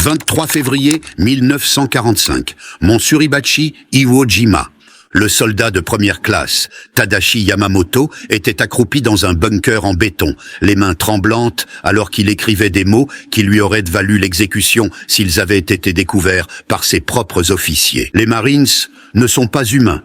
23 février 1945, Mont Suribachi, Iwo Jima. Le soldat de première classe, Tadashi Yamamoto, était accroupi dans un bunker en béton, les mains tremblantes, alors qu'il écrivait des mots qui lui auraient valu l'exécution s'ils avaient été découverts par ses propres officiers. Les Marines ne sont pas humains.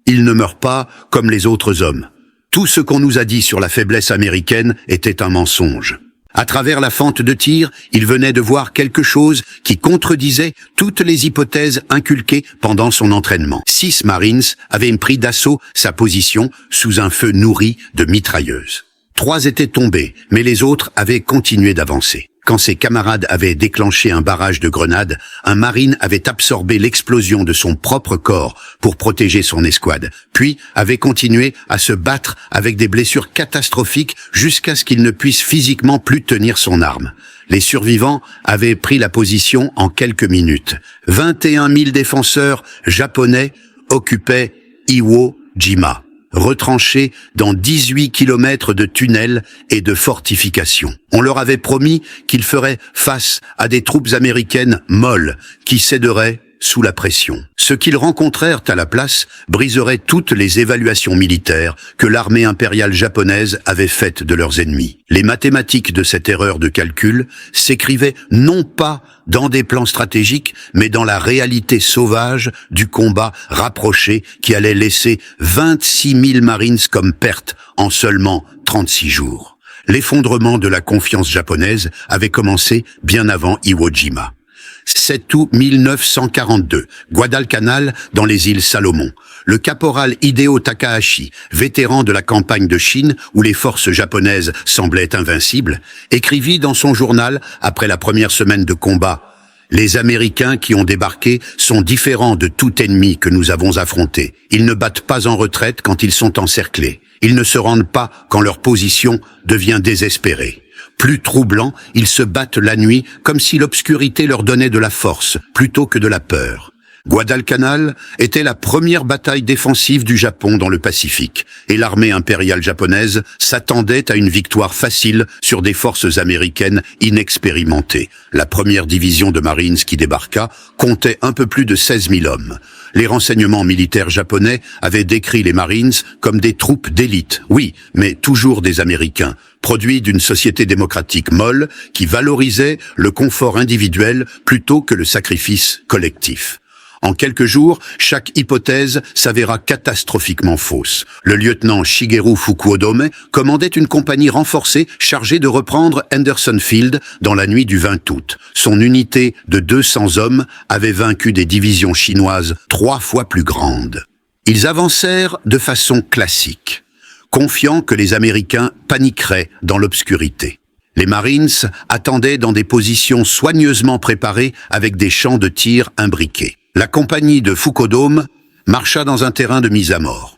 Ils ne meurent pas comme les autres hommes. Tout ce qu'on nous a dit sur la faiblesse américaine était un mensonge. À travers la fente de tir, il venait de voir quelque chose qui contredisait toutes les hypothèses inculquées pendant son entraînement. 6 Marines avaient pris d'assaut sa position sous un feu nourri de mitrailleuses. 3 étaient tombés, mais les autres avaient continué d'avancer. Quand ses camarades avaient déclenché un barrage de grenades, un marine avait absorbé l'explosion de son propre corps pour protéger son escouade, puis avait continué à se battre avec des blessures catastrophiques jusqu'à ce qu'il ne puisse physiquement plus tenir son arme. Les survivants avaient pris la position en quelques minutes. 21 000 défenseurs japonais occupaient Iwo Jima, retranchés dans 18 kilomètres de tunnels et de fortifications. On leur avait promis qu'ils feraient face à des troupes américaines molles qui céderaient sous la pression. Ce qu'ils rencontrèrent à la place briserait toutes les évaluations militaires que l'armée impériale japonaise avait faites de leurs ennemis. Les mathématiques de cette erreur de calcul s'écrivaient non pas dans des plans stratégiques, mais dans la réalité sauvage du combat rapproché qui allait laisser 26 000 Marines comme perte en seulement 36 jours. L'effondrement de la confiance japonaise avait commencé bien avant Iwo Jima. 7 août 1942, Guadalcanal, dans les îles Salomon. Le caporal Hideo Takahashi, vétéran de la campagne de Chine où les forces japonaises semblaient invincibles, écrivit dans son journal, après la première semaine de combat, « Les Américains qui ont débarqué sont différents de tout ennemi que nous avons affronté. Ils ne battent pas en retraite quand ils sont encerclés. Ils ne se rendent pas quand leur position devient désespérée. Plus troublants, ils se battent la nuit comme si l'obscurité leur donnait de la force plutôt que de la peur. Guadalcanal était la première bataille défensive du Japon dans le Pacifique, et l'armée impériale japonaise s'attendait à une victoire facile sur des forces américaines inexpérimentées. La première division de Marines qui débarqua comptait un peu plus de 16 000 hommes. Les renseignements militaires japonais avaient décrit les Marines comme des troupes d'élite, oui, mais toujours des Américains, produits d'une société démocratique molle qui valorisait le confort individuel plutôt que le sacrifice collectif. En quelques jours, chaque hypothèse s'avéra catastrophiquement fausse. Le lieutenant Shigeru Fukuodome commandait une compagnie renforcée chargée de reprendre Henderson Field dans la nuit du 20 août. Son unité de 200 hommes avait vaincu des divisions chinoises 3 fois plus grandes. Ils avancèrent de façon classique, confiants que les Américains paniqueraient dans l'obscurité. Les Marines attendaient dans des positions soigneusement préparées avec des champs de tir imbriqués. La compagnie de Fukuodome marcha dans un terrain de mise à mort.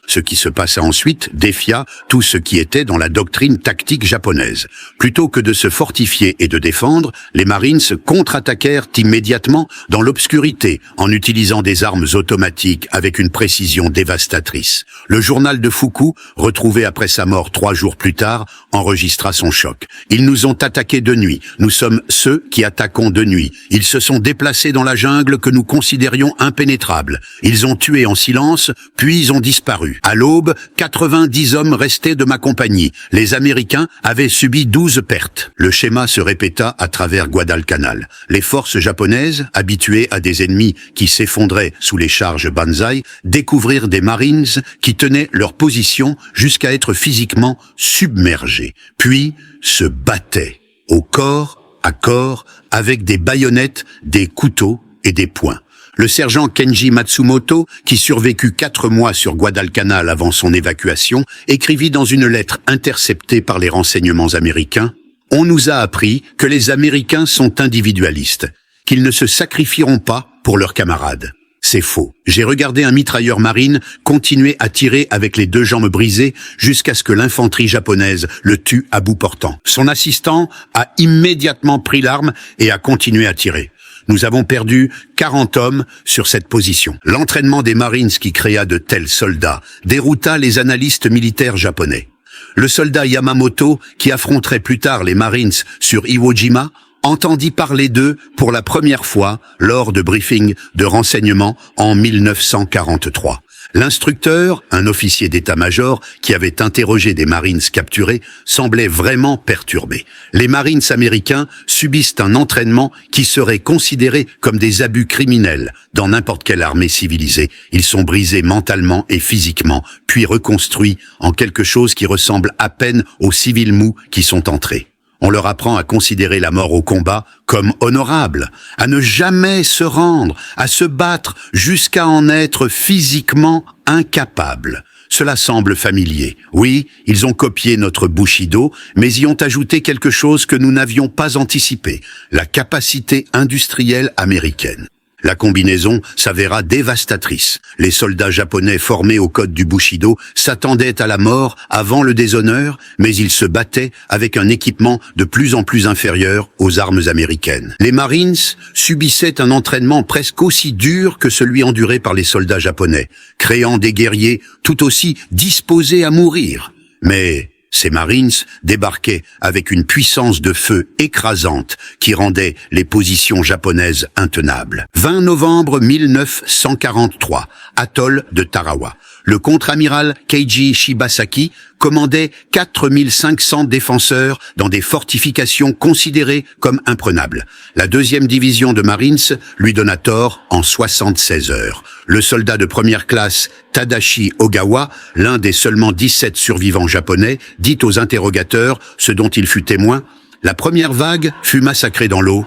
Ce qui se passa ensuite défia tout ce qui était dans la doctrine tactique japonaise. Plutôt que de se fortifier et de défendre, les Marines contre-attaquèrent immédiatement dans l'obscurité en utilisant des armes automatiques avec une précision dévastatrice. Le journal de Fuku, retrouvé après sa mort 3 jours plus tard, enregistra son choc. Ils nous ont attaqués de nuit. Nous sommes ceux qui attaquons de nuit. Ils se sont déplacés dans la jungle que nous considérions impénétrable. Ils ont tué en silence, puis ont disparu. À l'aube, 90 hommes restaient de ma compagnie. Les Américains avaient subi 12 pertes. Le schéma se répéta à travers Guadalcanal. Les forces japonaises, habituées à des ennemis qui s'effondraient sous les charges Banzai, découvrirent des Marines qui tenaient leur position jusqu'à être physiquement submergés, puis se battaient au corps à corps avec des baïonnettes, des couteaux et des poings. Le sergent Kenji Matsumoto, qui survécut 4 mois sur Guadalcanal avant son évacuation, écrivit dans une lettre interceptée par les renseignements américains « On nous a appris que les Américains sont individualistes, qu'ils ne se sacrifieront pas pour leurs camarades. C'est faux. J'ai regardé un mitrailleur marine continuer à tirer avec les 2 jambes brisées jusqu'à ce que l'infanterie japonaise le tue à bout portant. Son assistant a immédiatement pris l'arme et a continué à tirer. Nous avons perdu 40 hommes sur cette position. L'entraînement des Marines qui créa de tels soldats dérouta les analystes militaires japonais. Le soldat Yamamoto, qui affronterait plus tard les Marines sur Iwo Jima, entendit parler d'eux pour la première fois lors de briefings de renseignement en 1943. L'instructeur, un officier d'état-major qui avait interrogé des Marines capturés, semblait vraiment perturbé. Les Marines américains subissent un entraînement qui serait considéré comme des abus criminels dans n'importe quelle armée civilisée. Ils sont brisés mentalement et physiquement, puis reconstruits en quelque chose qui ressemble à peine aux civils mous qui sont entrés. On leur apprend à considérer la mort au combat comme honorable, à ne jamais se rendre, à se battre jusqu'à en être physiquement incapable. Cela semble familier. Oui, ils ont copié notre Bushido, mais y ont ajouté quelque chose que nous n'avions pas anticipé, la capacité industrielle américaine. La combinaison s'avéra dévastatrice. Les soldats japonais formés au code du Bushido s'attendaient à la mort avant le déshonneur, mais ils se battaient avec un équipement de plus en plus inférieur aux armes américaines. Les Marines subissaient un entraînement presque aussi dur que celui enduré par les soldats japonais, créant des guerriers tout aussi disposés à mourir. Mais ces Marines débarquaient avec une puissance de feu écrasante qui rendait les positions japonaises intenables. 20 novembre 1943, atoll de Tarawa. Le contre-amiral Keiji Shibasaki commandait 4500 défenseurs dans des fortifications considérées comme imprenables. La 2e division de Marines lui donna tort en 76 heures. Le soldat de première classe Tadashi Ogawa, l'un des seulement 17 survivants japonais, dit aux interrogateurs ce dont il fut témoin: « La première vague fut massacrée dans l'eau.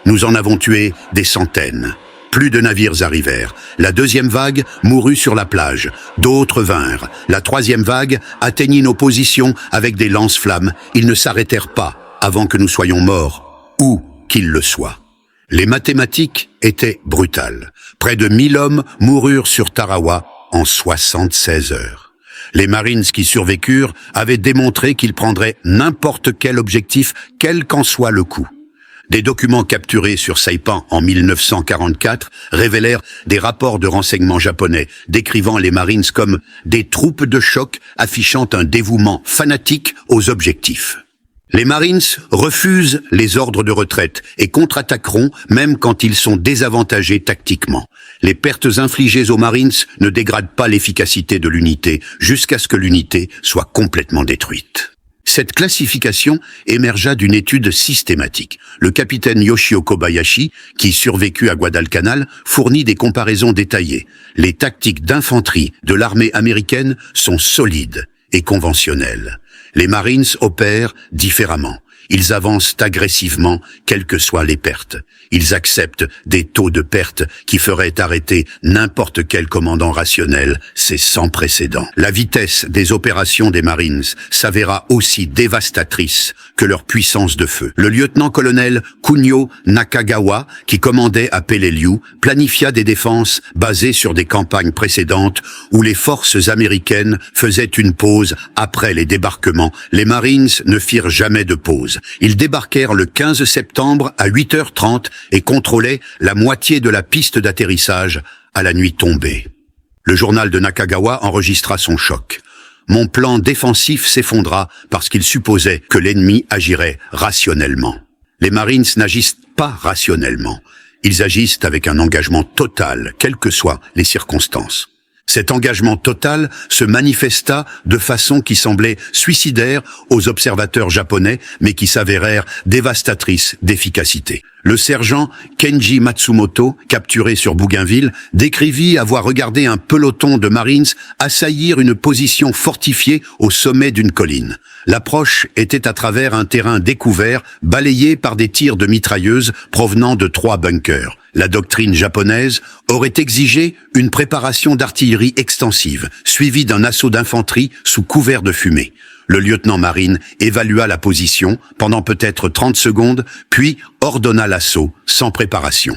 Nous en avons tué des centaines. Plus de navires arrivèrent. La 2e vague mourut sur la plage. D'autres vinrent. La 3e vague atteignit nos positions avec des lance-flammes. Ils ne s'arrêtèrent pas avant que nous soyons morts, où qu'ils le soient. » Les mathématiques étaient brutales. Près de 1000 hommes moururent sur Tarawa en 76 heures. Les Marines qui survécurent avaient démontré qu'ils prendraient n'importe quel objectif, quel qu'en soit le coût. Des documents capturés sur Saipan en 1944 révélèrent des rapports de renseignement japonais décrivant les Marines comme des troupes de choc affichant un dévouement fanatique aux objectifs. Les Marines refusent les ordres de retraite et contre-attaqueront même quand ils sont désavantagés tactiquement. Les pertes infligées aux Marines ne dégradent pas l'efficacité de l'unité jusqu'à ce que l'unité soit complètement détruite. Cette classification émergea d'une étude systématique. Le capitaine Yoshio Kobayashi, qui survécut à Guadalcanal, fournit des comparaisons détaillées. Les tactiques d'infanterie de l'armée américaine sont solides et conventionnelles. Les Marines opèrent différemment. Ils avancent agressivement, quelles que soient les pertes. Ils acceptent des taux de perte qui feraient arrêter n'importe quel commandant rationnel. C'est sans précédent. La vitesse des opérations des Marines s'avéra aussi dévastatrice que leur puissance de feu. Le lieutenant-colonel Kunio Nakagawa, qui commandait à Peleliu, planifia des défenses basées sur des campagnes précédentes où les forces américaines faisaient une pause après les débarquements. Les Marines ne firent jamais de pause. Ils débarquèrent le 15 septembre à 8h30 et contrôlaient la moitié de la piste d'atterrissage à la nuit tombée. Le journal de Nakagawa enregistra son choc. « Mon plan défensif s'effondra parce qu'il supposait que l'ennemi agirait rationnellement. » Les Marines n'agissent pas rationnellement. Ils agissent avec un engagement total, quelles que soient les circonstances. Cet engagement total se manifesta de façon qui semblait suicidaire aux observateurs japonais, mais qui s'avérèrent dévastatrices d'efficacité. Le sergent Kenji Matsumoto, capturé sur Bougainville, décrivit avoir regardé un peloton de Marines assaillir une position fortifiée au sommet d'une colline. L'approche était à travers un terrain découvert, balayé par des tirs de mitrailleuses provenant de 3 bunkers. La doctrine japonaise aurait exigé une préparation d'artillerie extensive, suivie d'un assaut d'infanterie sous couvert de fumée. Le lieutenant marine évalua la position pendant peut-être 30 secondes, puis ordonna l'assaut sans préparation.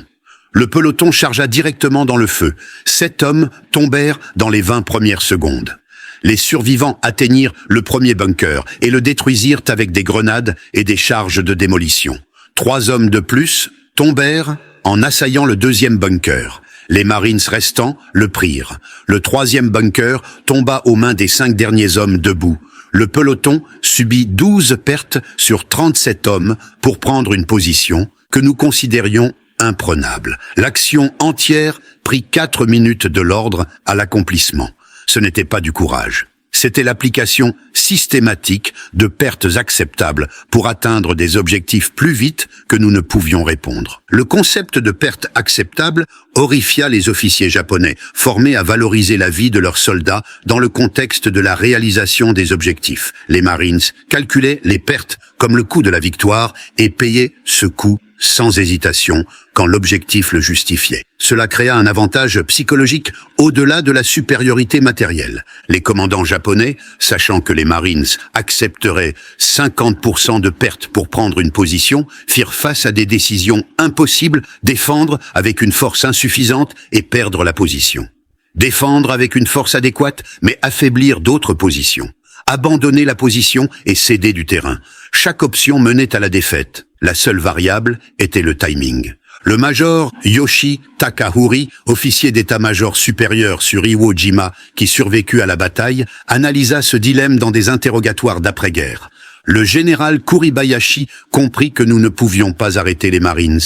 Le peloton chargea directement dans le feu. 7 hommes tombèrent dans les 20 premières secondes. Les survivants atteignirent le premier bunker et le détruisirent avec des grenades et des charges de démolition. 3 hommes de plus tombèrent en assaillant le 2e bunker. Les Marines restants le prirent. Le 3e bunker tomba aux mains des 5 derniers hommes debout. Le peloton subit 12 pertes sur 37 hommes pour prendre une position que nous considérions imprenable. L'action entière prit 4 minutes de l'ordre à l'accomplissement. Ce n'était pas du courage. C'était l'application systématique de pertes acceptables pour atteindre des objectifs plus vite que nous ne pouvions répondre. Le concept de perte acceptable horrifia les officiers japonais, formés à valoriser la vie de leurs soldats dans le contexte de la réalisation des objectifs. Les Marines calculaient les pertes comme le coût de la victoire et payaient ce coût sans hésitation quand l'objectif le justifiait. Cela créa un avantage psychologique au-delà de la supériorité matérielle. Les commandants japonais, sachant que les Marines accepteraient 50% de pertes pour prendre une position, firent face à des décisions impossibles: défendre avec une force insuffisante et perdre la position. Défendre avec une force adéquate, mais affaiblir d'autres positions. Abandonner la position et céder du terrain. Chaque option menait à la défaite. La seule variable était le timing. Le major Yoshi Takahuri, officier d'état-major supérieur sur Iwo Jima qui survécut à la bataille, analysa ce dilemme dans des interrogatoires d'après-guerre. Le général Kuribayashi comprit que nous ne pouvions pas arrêter les Marines.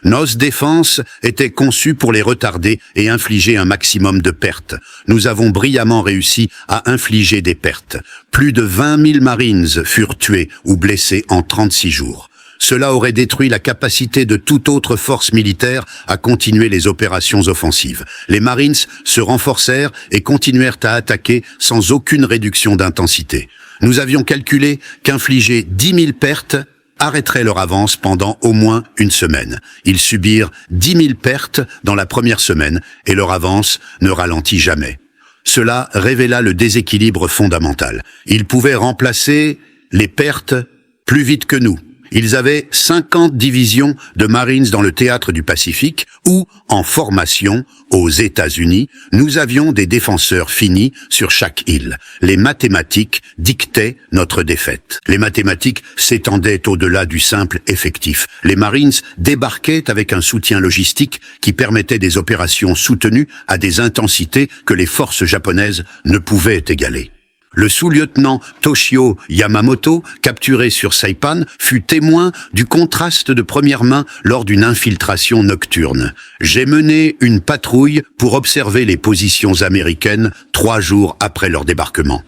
Nos défenses étaient conçues pour les retarder et infliger un maximum de pertes. Nous avons brillamment réussi à infliger des pertes. Plus de 20 000 Marines furent tués ou blessés en 36 jours. Cela aurait détruit la capacité de toute autre force militaire à continuer les opérations offensives. Les Marines se renforcèrent et continuèrent à attaquer sans aucune réduction d'intensité. Nous avions calculé qu'infliger 10 000 pertes arrêterait leur avance pendant au moins une semaine. Ils subirent 10 000 pertes dans la première semaine et leur avance ne ralentit jamais. Cela révéla le déséquilibre fondamental. Ils pouvaient remplacer les pertes plus vite que nous. Ils avaient 50 divisions de Marines dans le théâtre du Pacifique où, en formation aux États-Unis, nous avions des défenseurs finis sur chaque île. Les mathématiques dictaient notre défaite. Les mathématiques s'étendaient au-delà du simple effectif. Les Marines débarquaient avec un soutien logistique qui permettait des opérations soutenues à des intensités que les forces japonaises ne pouvaient égaler. Le sous-lieutenant Toshio Yamamoto, capturé sur Saipan, fut témoin du contraste de première main lors d'une infiltration nocturne. J'ai mené une patrouille pour observer les positions américaines 3 jours après leur débarquement.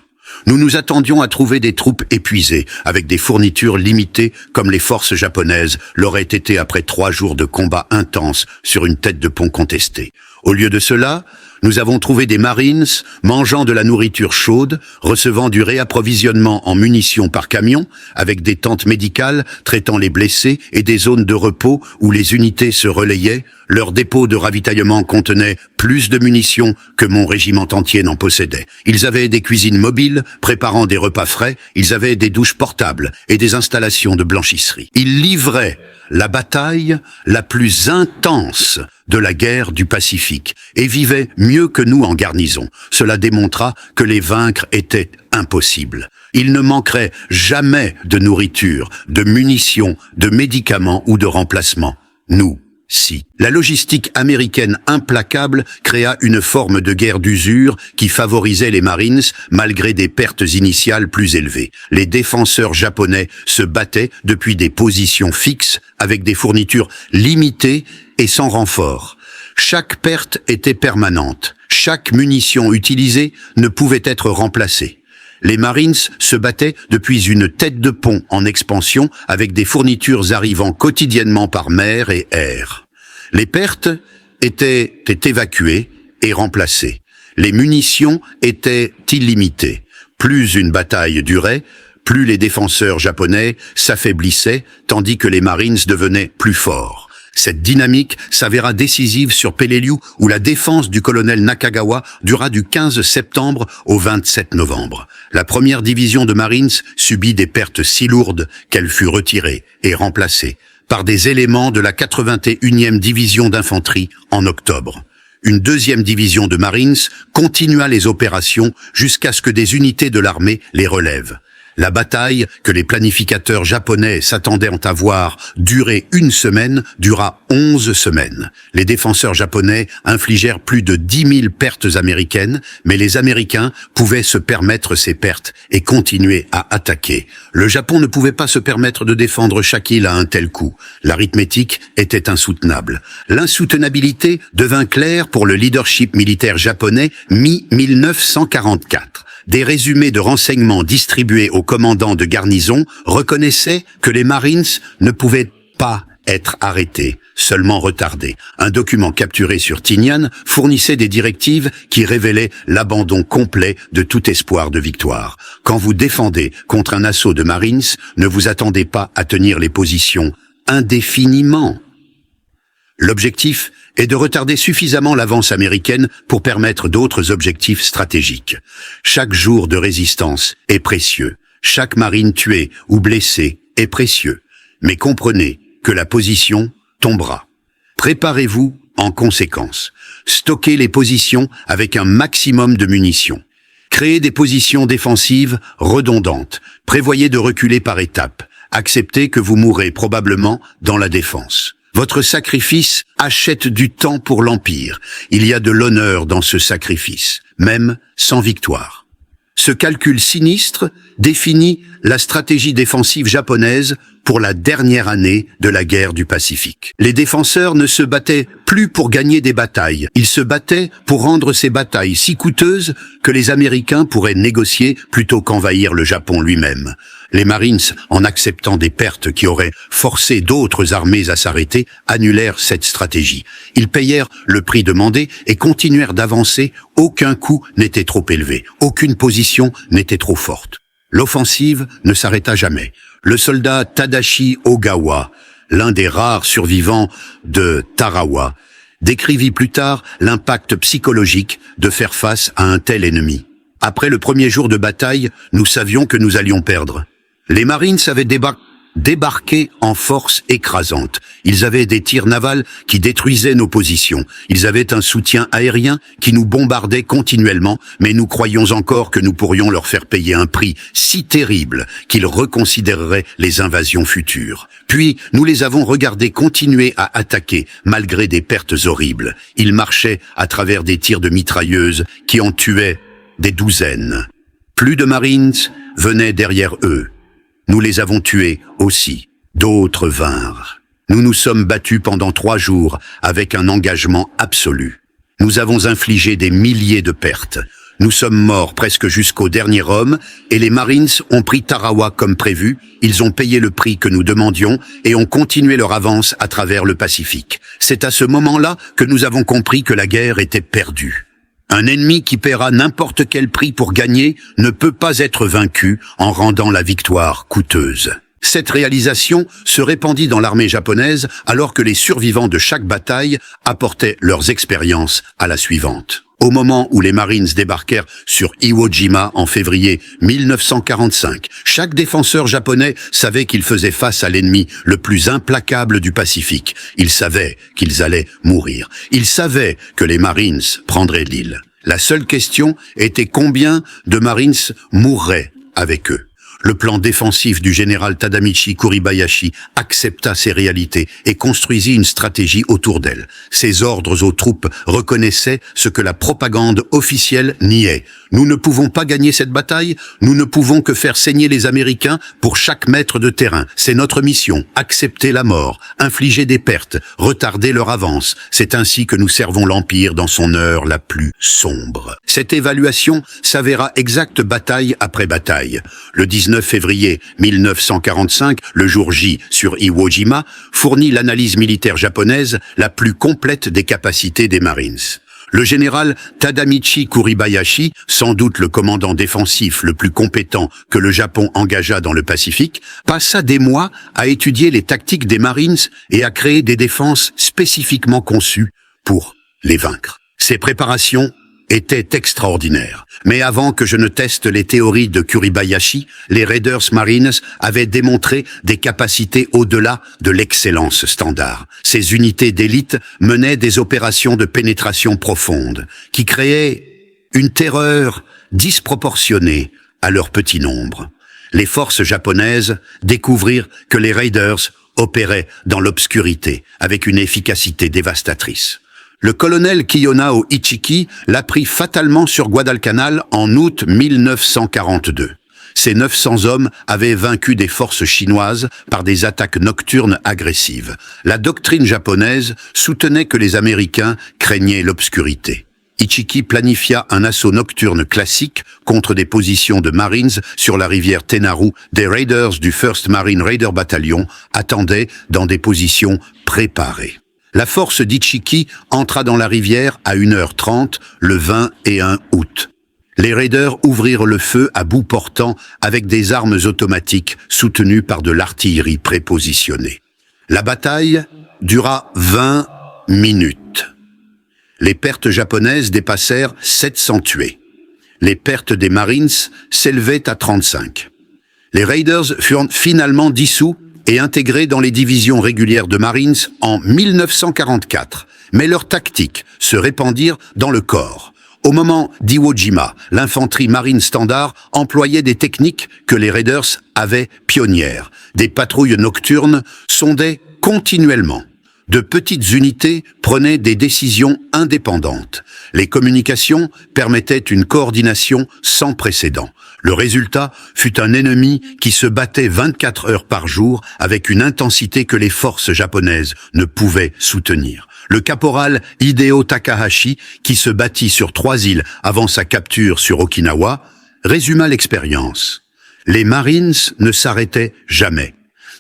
Nous nous attendions à trouver des troupes épuisées, avec des fournitures limitées comme les forces japonaises l'auraient été après 3 jours de combats intenses sur une tête de pont contestée. Au lieu de cela, nous avons trouvé des Marines mangeant de la nourriture chaude, recevant du réapprovisionnement en munitions par camion, avec des tentes médicales traitant les blessés et des zones de repos où les unités se relayaient. Leur dépôt de ravitaillement contenait plus de munitions que mon régiment entier n'en possédait. Ils avaient des cuisines mobiles, préparant des repas frais, ils avaient des douches portables et des installations de blanchisserie. Ils livraient la bataille la plus intense de la guerre du Pacifique et vivaient mieux que nous en garnison. Cela démontra que les vaincre était impossible. Il ne manquerait jamais de nourriture, de munitions, de médicaments ou de remplacements. Nous, si. La logistique américaine implacable créa une forme de guerre d'usure qui favorisait les Marines malgré des pertes initiales plus élevées. Les défenseurs japonais se battaient depuis des positions fixes avec des fournitures limitées et sans renfort. Chaque perte était permanente. Chaque munition utilisée ne pouvait être remplacée. Les Marines se battaient depuis une tête de pont en expansion avec des fournitures arrivant quotidiennement par mer et air. Les pertes étaient évacuées et remplacées. Les munitions étaient illimitées. Plus une bataille durait, plus les défenseurs japonais s'affaiblissaient, tandis que les Marines devenaient plus forts. Cette dynamique s'avéra décisive sur Peleliu, où la défense du colonel Nakagawa dura du 15 septembre au 27 novembre. La première division de Marines subit des pertes si lourdes qu'elle fut retirée et remplacée par des éléments de la 81e division d'infanterie en octobre. Une deuxième division de Marines continua les opérations jusqu'à ce que des unités de l'armée les relèvent. La bataille, que les planificateurs japonais s'attendaient à voir durer 1 semaine, dura 11 semaines. Les défenseurs japonais infligèrent plus de 10 000 pertes américaines, mais les Américains pouvaient se permettre ces pertes et continuer à attaquer. Le Japon ne pouvait pas se permettre de défendre chaque île à un tel coup. L'arithmétique était insoutenable. L'insoutenabilité devint claire pour le leadership militaire japonais mi-1944. Des résumés de renseignements distribués aux commandants de garnison reconnaissaient que les Marines ne pouvaient pas être arrêtés, seulement retardés. Un document capturé sur Tinian fournissait des directives qui révélaient l'abandon complet de tout espoir de victoire. Quand vous défendez contre un assaut de Marines, ne vous attendez pas à tenir les positions indéfiniment. L'objectif est de retarder suffisamment l'avance américaine pour permettre d'autres objectifs stratégiques. Chaque jour de résistance est précieux. Chaque marine tuée ou blessée est précieux. Mais comprenez que la position tombera. Préparez-vous en conséquence. Stockez les positions avec un maximum de munitions. Créez des positions défensives redondantes. Prévoyez de reculer par étapes. Acceptez que vous mourrez probablement dans la défense. Votre sacrifice achète du temps pour l'Empire. Il y a de l'honneur dans ce sacrifice, même sans victoire. Ce calcul sinistre définit la stratégie défensive japonaise pour la dernière année de la guerre du Pacifique. Les défenseurs ne se battaient plus pour gagner des batailles. Ils se battaient pour rendre ces batailles si coûteuses que les Américains pourraient négocier plutôt qu'envahir le Japon lui-même. Les Marines, en acceptant des pertes qui auraient forcé d'autres armées à s'arrêter, annulèrent cette stratégie. Ils payèrent le prix demandé et continuèrent d'avancer. Aucun coup n'était trop élevé. Aucune position n'était trop forte. L'offensive ne s'arrêta jamais. Le soldat Tadashi Ogawa, l'un des rares survivants de Tarawa, décrivit plus tard l'impact psychologique de faire face à un tel ennemi. Après le premier jour de bataille, nous savions que nous allions perdre. Les Marines avaient débarqué en force écrasante. Ils avaient des tirs navals qui détruisaient nos positions. Ils avaient un soutien aérien qui nous bombardait continuellement, mais nous croyions encore que nous pourrions leur faire payer un prix si terrible qu'ils reconsidéreraient les invasions futures. Puis, nous les avons regardés continuer à attaquer, malgré des pertes horribles. Ils marchaient à travers des tirs de mitrailleuses qui en tuaient des douzaines. Plus de Marines venaient derrière eux. Nous les avons tués aussi. D'autres vinrent. Nous nous sommes battus pendant 3 jours avec un engagement absolu. Nous avons infligé des milliers de pertes. Nous sommes morts presque jusqu'au dernier homme et les Marines ont pris Tarawa comme prévu. Ils ont payé le prix que nous demandions et ont continué leur avance à travers le Pacifique. C'est à ce moment-là que nous avons compris que la guerre était perdue. Un ennemi qui paiera n'importe quel prix pour gagner ne peut pas être vaincu en rendant la victoire coûteuse. Cette réalisation se répandit dans l'armée japonaise alors que les survivants de chaque bataille apportaient leurs expériences à la suivante. Au moment où les Marines débarquèrent sur Iwo Jima en février 1945, chaque défenseur japonais savait qu'il faisait face à l'ennemi le plus implacable du Pacifique. Ils savaient qu'ils allaient mourir. Ils savaient que les Marines prendraient l'île. La seule question était combien de Marines mourraient avec eux. Le plan défensif du général Tadamichi Kuribayashi accepta ces réalités et construisit une stratégie autour d'elles. Ses ordres aux troupes reconnaissaient ce que la propagande officielle niait. Nous ne pouvons pas gagner cette bataille, nous ne pouvons que faire saigner les Américains pour chaque mètre de terrain. C'est notre mission, accepter la mort, infliger des pertes, retarder leur avance. C'est ainsi que nous servons l'Empire dans son heure la plus sombre. Cette évaluation s'avéra exacte bataille après bataille. Le 19 février 1945, le jour J sur Iwo Jima, fournit l'analyse militaire japonaise la plus complète des capacités des Marines. Le général Tadamichi Kuribayashi, sans doute le commandant défensif le plus compétent que le Japon engagea dans le Pacifique, passa des mois à étudier les tactiques des Marines et à créer des défenses spécifiquement conçues pour les vaincre. Ces préparations était extraordinaire. Mais avant que je ne teste les théories de Kuribayashi, les Raiders Marines avaient démontré des capacités au-delà de l'excellence standard. Ces unités d'élite menaient des opérations de pénétration profonde, qui créaient une terreur disproportionnée à leur petit nombre. Les forces japonaises découvrirent que les Raiders opéraient dans l'obscurité avec une efficacité dévastatrice. Le colonel Kiyonao Ichiki l'a pris fatalement sur Guadalcanal en août 1942. Ces 900 hommes avaient vaincu des forces chinoises par des attaques nocturnes agressives. La doctrine japonaise soutenait que les Américains craignaient l'obscurité. Ichiki planifia un assaut nocturne classique contre des positions de Marines sur la rivière Tenaru. Des Raiders du 1st Marine Raider Battalion attendaient dans des positions préparées. La force d'Ichiki entra dans la rivière à 1h30 le 21 août. Les Raiders ouvrirent le feu à bout portant avec des armes automatiques soutenues par de l'artillerie prépositionnée. La bataille dura 20 minutes. Les pertes japonaises dépassèrent 700 tués. Les pertes des Marines s'élevaient à 35. Les Raiders furent finalement dissous et intégrés dans les divisions régulières de Marines en 1944, mais leurs tactiques se répandirent dans le corps. Au moment d'Iwo Jima, l'infanterie marine standard employait des techniques que les Raiders avaient pionnières. Des patrouilles nocturnes sondaient continuellement. De petites unités prenaient des décisions indépendantes. Les communications permettaient une coordination sans précédent. Le résultat fut un ennemi qui se battait 24 heures par jour avec une intensité que les forces japonaises ne pouvaient soutenir. Le caporal Hideo Takahashi, qui se battit sur 3 îles avant sa capture sur Okinawa, résuma l'expérience. Les Marines ne s'arrêtaient jamais.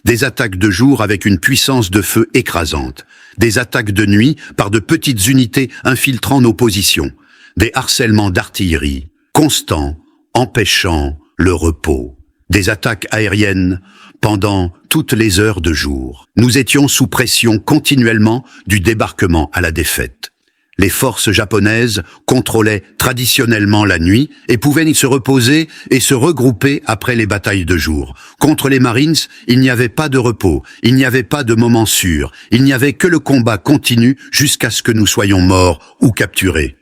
Des attaques de jour avec une puissance de feu écrasante. Des attaques de nuit par de petites unités infiltrant nos positions. Des harcèlements d'artillerie constants, empêchant le repos. Des attaques aériennes pendant toutes les heures de jour. Nous étions sous pression continuellement du débarquement à la défaite. Les forces japonaises contrôlaient traditionnellement la nuit et pouvaient y se reposer et se regrouper après les batailles de jour. Contre les Marines, il n'y avait pas de repos, il n'y avait pas de moment sûr, il n'y avait que le combat continu jusqu'à ce que nous soyons morts ou capturés.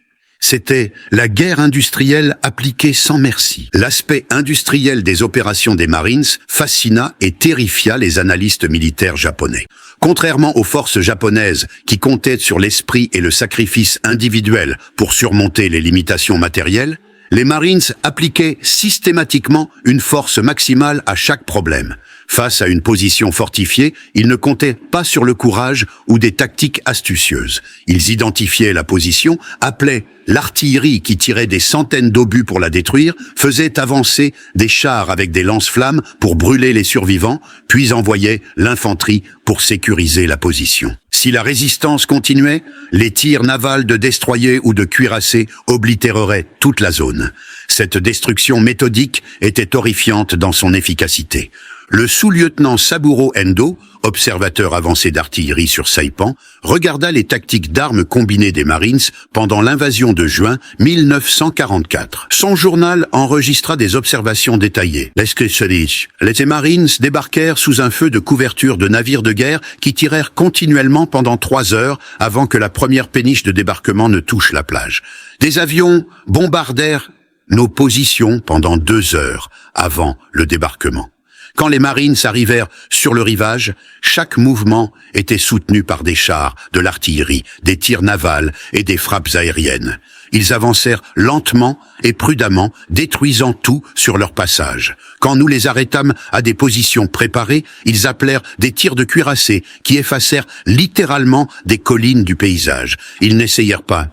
C'était la guerre industrielle appliquée sans merci. L'aspect industriel des opérations des Marines fascina et terrifia les analystes militaires japonais. Contrairement aux forces japonaises qui comptaient sur l'esprit et le sacrifice individuel pour surmonter les limitations matérielles, les Marines appliquaient systématiquement une force maximale à chaque problème. Face à une position fortifiée, ils ne comptaient pas sur le courage ou des tactiques astucieuses. Ils identifiaient la position, appelaient l'artillerie qui tirait des centaines d'obus pour la détruire, faisaient avancer des chars avec des lance-flammes pour brûler les survivants, puis envoyaient l'infanterie pour sécuriser la position. Si la résistance continuait, les tirs navals de destroyers ou de cuirassés oblitéreraient toute la zone. Cette destruction méthodique était horrifiante dans son efficacité. Le sous-lieutenant Saburo Endo, observateur avancé d'artillerie sur Saipan, regarda les tactiques d'armes combinées des Marines pendant l'invasion de juin 1944. Son journal enregistra des observations détaillées. Les Marines débarquèrent sous un feu de couverture de navires de guerre qui tirèrent continuellement pendant 3 heures avant que la première péniche de débarquement ne touche la plage. Des avions bombardèrent nos positions pendant 2 heures avant le débarquement. Quand les Marines arrivèrent sur le rivage, chaque mouvement était soutenu par des chars, de l'artillerie, des tirs navals et des frappes aériennes. Ils avancèrent lentement et prudemment, détruisant tout sur leur passage. Quand nous les arrêtâmes à des positions préparées, ils appelèrent des tirs de cuirassés qui effacèrent littéralement des collines du paysage. Ils n'essayèrent pas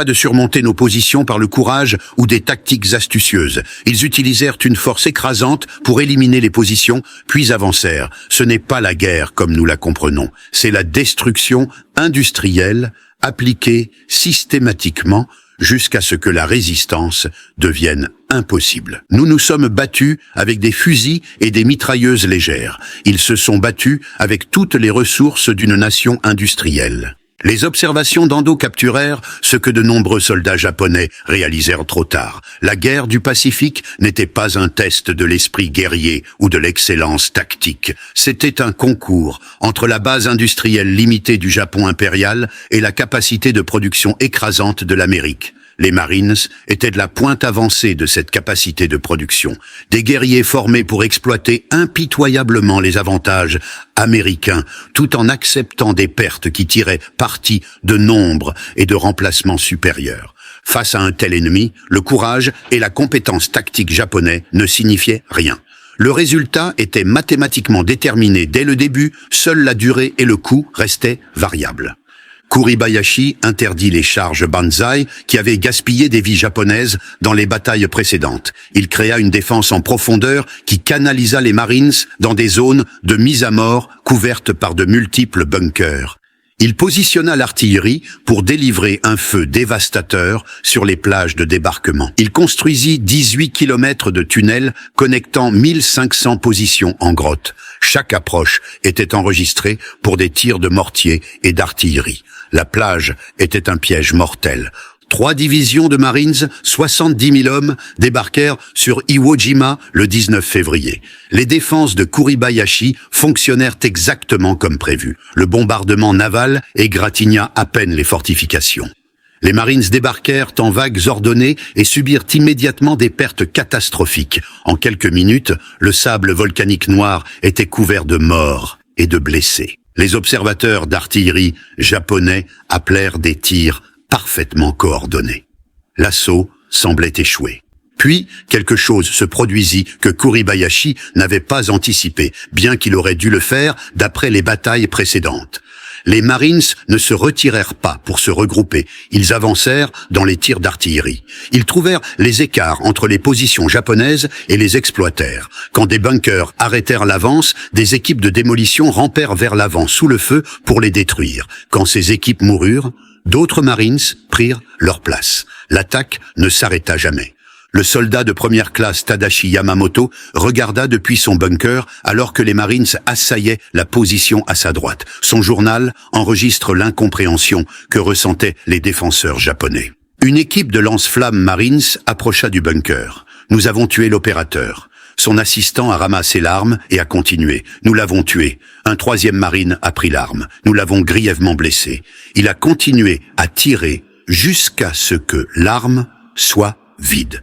de surmonter nos positions par le courage ou des tactiques astucieuses. Ils utilisèrent une force écrasante pour éliminer les positions, puis avancèrent. Ce n'est pas la guerre comme nous la comprenons, c'est la destruction industrielle appliquée systématiquement jusqu'à ce que la résistance devienne impossible. Nous nous sommes battus avec des fusils et des mitrailleuses légères. Ils se sont battus avec toutes les ressources d'une nation industrielle. Les observations d'Ando capturèrent ce que de nombreux soldats japonais réalisèrent trop tard. La guerre du Pacifique n'était pas un test de l'esprit guerrier ou de l'excellence tactique. C'était un concours entre la base industrielle limitée du Japon impérial et la capacité de production écrasante de l'Amérique. Les Marines étaient de la pointe avancée de cette capacité de production, des guerriers formés pour exploiter impitoyablement les avantages américains, tout en acceptant des pertes qui tiraient parti de nombre et de remplacements supérieurs. Face à un tel ennemi, le courage et la compétence tactique japonais ne signifiaient rien. Le résultat était mathématiquement déterminé dès le début, seule la durée et le coût restaient variables. Kuribayashi interdit les charges Banzai qui avaient gaspillé des vies japonaises dans les batailles précédentes. Il créa une défense en profondeur qui canalisa les Marines dans des zones de mise à mort couvertes par de multiples bunkers. Il positionna l'artillerie pour délivrer un feu dévastateur sur les plages de débarquement. Il construisit 18 kilomètres de tunnels connectant 1500 positions en grotte. Chaque approche était enregistrée pour des tirs de mortier et d'artillerie. La plage était un piège mortel. 3 divisions de Marines, 70 000 hommes, débarquèrent sur Iwo Jima le 19 février. Les défenses de Kuribayashi fonctionnèrent exactement comme prévu. Le bombardement naval égratigna à peine les fortifications. Les Marines débarquèrent en vagues ordonnées et subirent immédiatement des pertes catastrophiques. En quelques minutes, le sable volcanique noir était couvert de morts et de blessés. Les observateurs d'artillerie japonais appelèrent des tirs parfaitement coordonnés. L'assaut semblait échouer. Puis, quelque chose se produisit que Kuribayashi n'avait pas anticipé, bien qu'il aurait dû le faire d'après les batailles précédentes. Les Marines ne se retirèrent pas pour se regrouper, ils avancèrent dans les tirs d'artillerie. Ils trouvèrent les écarts entre les positions japonaises et les exploitèrent. Quand des bunkers arrêtèrent l'avance, des équipes de démolition rampèrent vers l'avant sous le feu pour les détruire. Quand ces équipes moururent, d'autres Marines prirent leur place. L'attaque ne s'arrêta jamais. Le soldat de première classe Tadashi Yamamoto regarda depuis son bunker alors que les Marines assaillaient la position à sa droite. Son journal enregistre l'incompréhension que ressentaient les défenseurs japonais. Une équipe de lance-flammes Marines approcha du bunker. Nous avons tué l'opérateur. Son assistant a ramassé l'arme et a continué. Nous l'avons tué. Un 3e Marine a pris l'arme. Nous l'avons grièvement blessé. Il a continué à tirer jusqu'à ce que l'arme soit vide.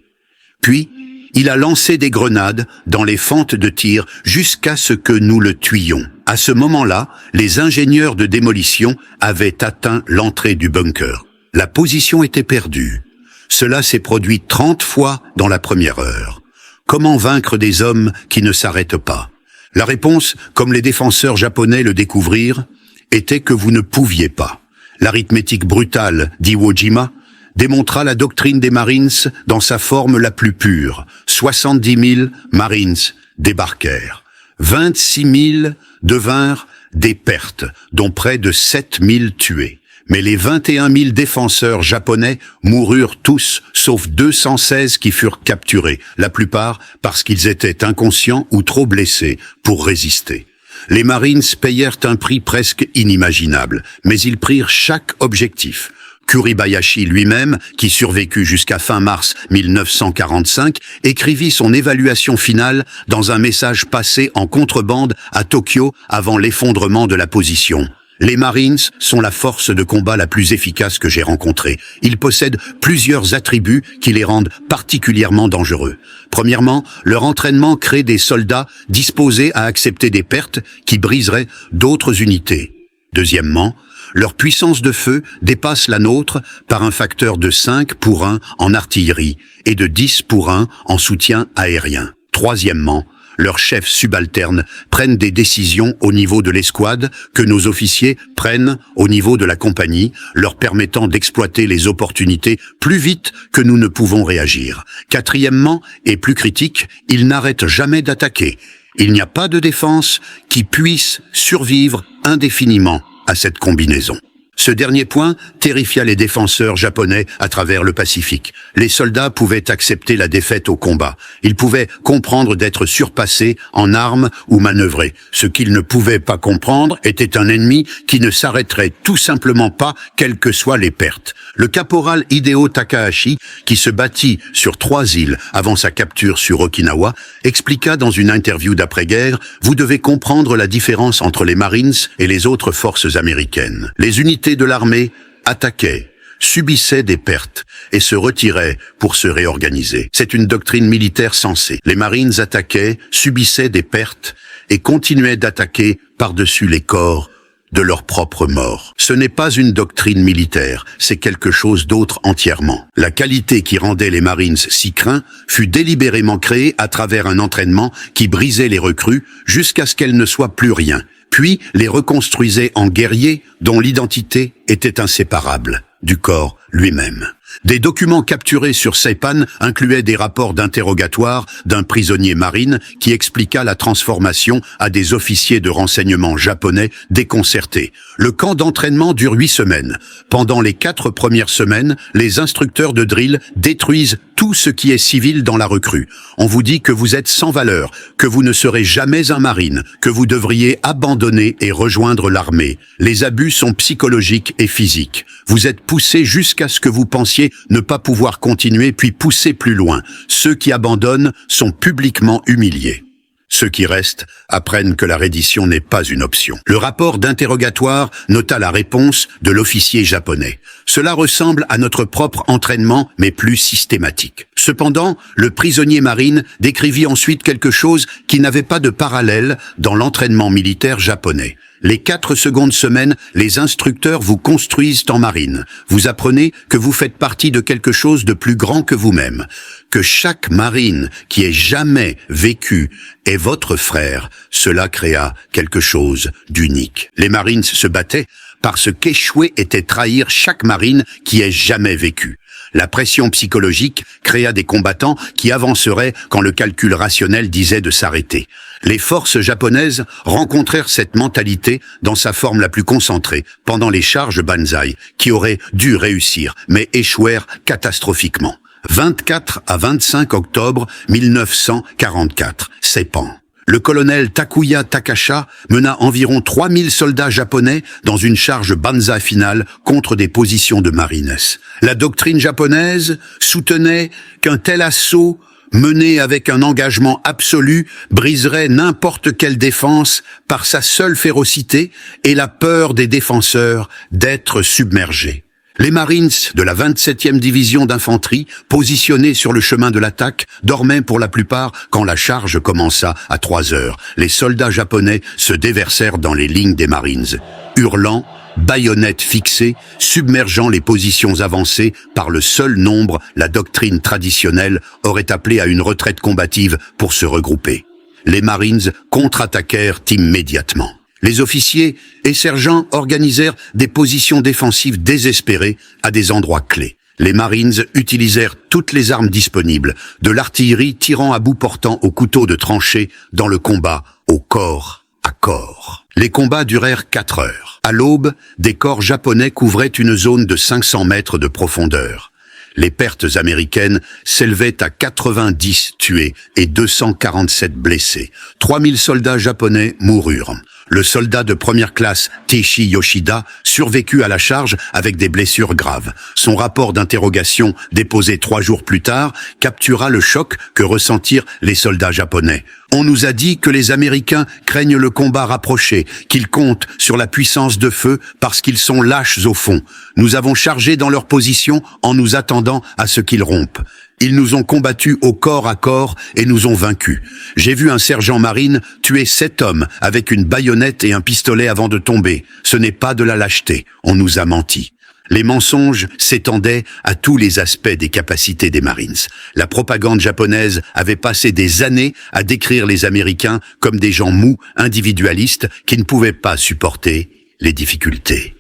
Puis, il a lancé des grenades dans les fentes de tir jusqu'à ce que nous le tuions. À ce moment-là, les ingénieurs de démolition avaient atteint l'entrée du bunker. La position était perdue. Cela s'est produit 30 fois dans la première heure. Comment vaincre des hommes qui ne s'arrêtent pas? La réponse, comme les défenseurs japonais le découvrirent, était que vous ne pouviez pas. L'arithmétique brutale d'Iwo Jima démontra la doctrine des Marines dans sa forme la plus pure. 70 000 Marines débarquèrent. 26 000 devinrent des pertes, dont près de 7 000 tués. Mais les 21 000 défenseurs japonais moururent tous, sauf 216 qui furent capturés, la plupart parce qu'ils étaient inconscients ou trop blessés pour résister. Les Marines payèrent un prix presque inimaginable, mais ils prirent chaque objectif. Kuribayashi lui-même, qui survécut jusqu'à fin mars 1945, écrivit son évaluation finale dans un message passé en contrebande à Tokyo avant l'effondrement de la position. Les Marines sont la force de combat la plus efficace que j'ai rencontrée. Ils possèdent plusieurs attributs qui les rendent particulièrement dangereux. Premièrement, leur entraînement crée des soldats disposés à accepter des pertes qui briseraient d'autres unités. Deuxièmement, leur puissance de feu dépasse la nôtre par un facteur de 5 pour 1 en artillerie et de 10 pour 1 en soutien aérien. Troisièmement, leurs chefs subalternes prennent des décisions au niveau de l'escouade que nos officiers prennent au niveau de la compagnie, leur permettant d'exploiter les opportunités plus vite que nous ne pouvons réagir. Quatrièmement, et plus critique, ils n'arrêtent jamais d'attaquer. Il n'y a pas de défense qui puisse survivre indéfiniment à cette combinaison. Ce dernier point terrifia les défenseurs japonais à travers le Pacifique. Les soldats pouvaient accepter la défaite au combat. Ils pouvaient comprendre d'être surpassés en armes ou manœuvrés. Ce qu'ils ne pouvaient pas comprendre était un ennemi qui ne s'arrêterait tout simplement pas, quelles que soient les pertes. Le caporal Hideo Takahashi, qui se battit sur 3 îles avant sa capture sur Okinawa, expliqua dans une interview d'après-guerre « Vous devez comprendre la différence entre les Marines et les autres forces américaines. Les unités de l'armée attaquaient. subissaient des pertes et se retiraient pour se réorganiser. C'est une doctrine militaire sensée. Les Marines attaquaient, subissaient des pertes et continuaient d'attaquer par-dessus les corps de leurs propres morts. Ce n'est pas une doctrine militaire, c'est quelque chose d'autre entièrement. La qualité qui rendait les Marines si craints fut délibérément créée à travers un entraînement qui brisait les recrues jusqu'à ce qu'elles ne soient plus rien, puis les reconstruisait en guerriers dont l'identité était inséparable du corps lui-même. Des documents capturés sur Saipan incluaient des rapports d'interrogatoire d'un prisonnier marine qui expliqua la transformation à des officiers de renseignement japonais déconcertés. Le camp d'entraînement dure 8 semaines. Pendant les 4 premières semaines, les instructeurs de drill détruisent tout ce qui est civil dans la recrue. On vous dit que vous êtes sans valeur, que vous ne serez jamais un marine, que vous devriez abandonner et rejoindre l'armée. Les abus sont psychologiques et physiques. Vous êtes poussé jusqu'à ce que vous pensiez ne pas pouvoir continuer, puis pousser plus loin. Ceux qui abandonnent sont publiquement humiliés. Ceux qui restent apprennent que la reddition n'est pas une option. Le rapport d'interrogatoire nota la réponse de l'officier japonais. Cela ressemble à notre propre entraînement, mais plus systématique. Cependant, le prisonnier marine décrivit ensuite quelque chose qui n'avait pas de parallèle dans l'entraînement militaire japonais. Les 4 secondes semaines, les instructeurs vous construisent en marine. Vous apprenez que vous faites partie de quelque chose de plus grand que vous-même, que chaque marine qui ait jamais vécu est votre frère. Cela créa quelque chose d'unique. Les Marines se battaient parce qu'échouer était trahir chaque marine qui ait jamais vécu. La pression psychologique créa des combattants qui avanceraient quand le calcul rationnel disait de s'arrêter. Les forces japonaises rencontrèrent cette mentalité dans sa forme la plus concentrée pendant les charges Banzai, qui auraient dû réussir, mais échouèrent catastrophiquement. 24 à 25 octobre 1944, Saipan. Le colonel Takuya Takasha mena environ 3000 soldats japonais dans une charge Banzai finale contre des positions de marines. La doctrine japonaise soutenait qu'un tel assaut mené avec un engagement absolu briserait n'importe quelle défense par sa seule férocité et la peur des défenseurs d'être submergés. Les Marines de la 27e division d'infanterie, positionnés sur le chemin de l'attaque, dormaient pour la plupart quand la charge commença à 3 heures. Les soldats japonais se déversèrent dans les lignes des Marines, hurlant, baïonnettes fixées, submergeant les positions avancées par le seul nombre. La doctrine traditionnelle aurait appelé à une retraite combative pour se regrouper. Les Marines contre-attaquèrent immédiatement. Les officiers et sergents organisèrent des positions défensives désespérées à des endroits clés. Les Marines utilisèrent toutes les armes disponibles, de l'artillerie tirant à bout portant au couteau de tranchée dans le combat au corps à corps. Les combats durèrent 4 heures. À l'aube, des corps japonais couvraient une zone de 500 mètres de profondeur. Les pertes américaines s'élevaient à 90 tués et 247 blessés. 3000 soldats japonais moururent. Le soldat de première classe Teishi Yoshida survécut à la charge avec des blessures graves. Son rapport d'interrogation, déposé 3 jours plus tard, captura le choc que ressentirent les soldats japonais. On nous a dit que les Américains craignent le combat rapproché, qu'ils comptent sur la puissance de feu parce qu'ils sont lâches au fond. Nous avons chargé dans leur position en nous attendant à ce qu'ils rompent. Ils nous ont combattus au corps à corps et nous ont vaincus. J'ai vu un sergent marine tuer 7 hommes avec une baïonnette et un pistolet avant de tomber. Ce n'est pas de la lâcheté, on nous a menti. Les mensonges s'étendaient à tous les aspects des capacités des Marines. La propagande japonaise avait passé des années à décrire les Américains comme des gens mous, individualistes, qui ne pouvaient pas supporter les difficultés.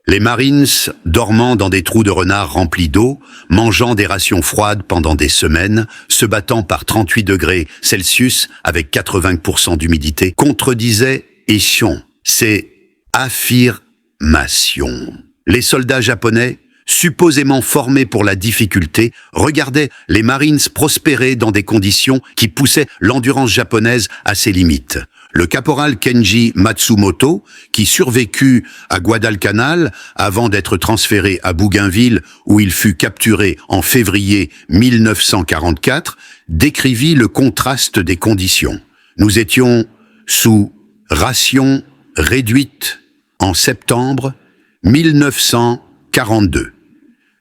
Les Marines, dormant dans des trous de renard remplis d'eau, mangeant des rations froides pendant des semaines, se battant par 38 degrés Celsius avec 80% d'humidité, contredisaient Échion, ces affirmations. Les soldats japonais, supposément formés pour la difficulté, regardaient les Marines prospérer dans des conditions qui poussaient l'endurance japonaise à ses limites. Le caporal Kenji Matsumoto, qui survécut à Guadalcanal avant d'être transféré à Bougainville où il fut capturé en février 1944, décrivit le contraste des conditions. Nous étions sous ration réduite en septembre 1942.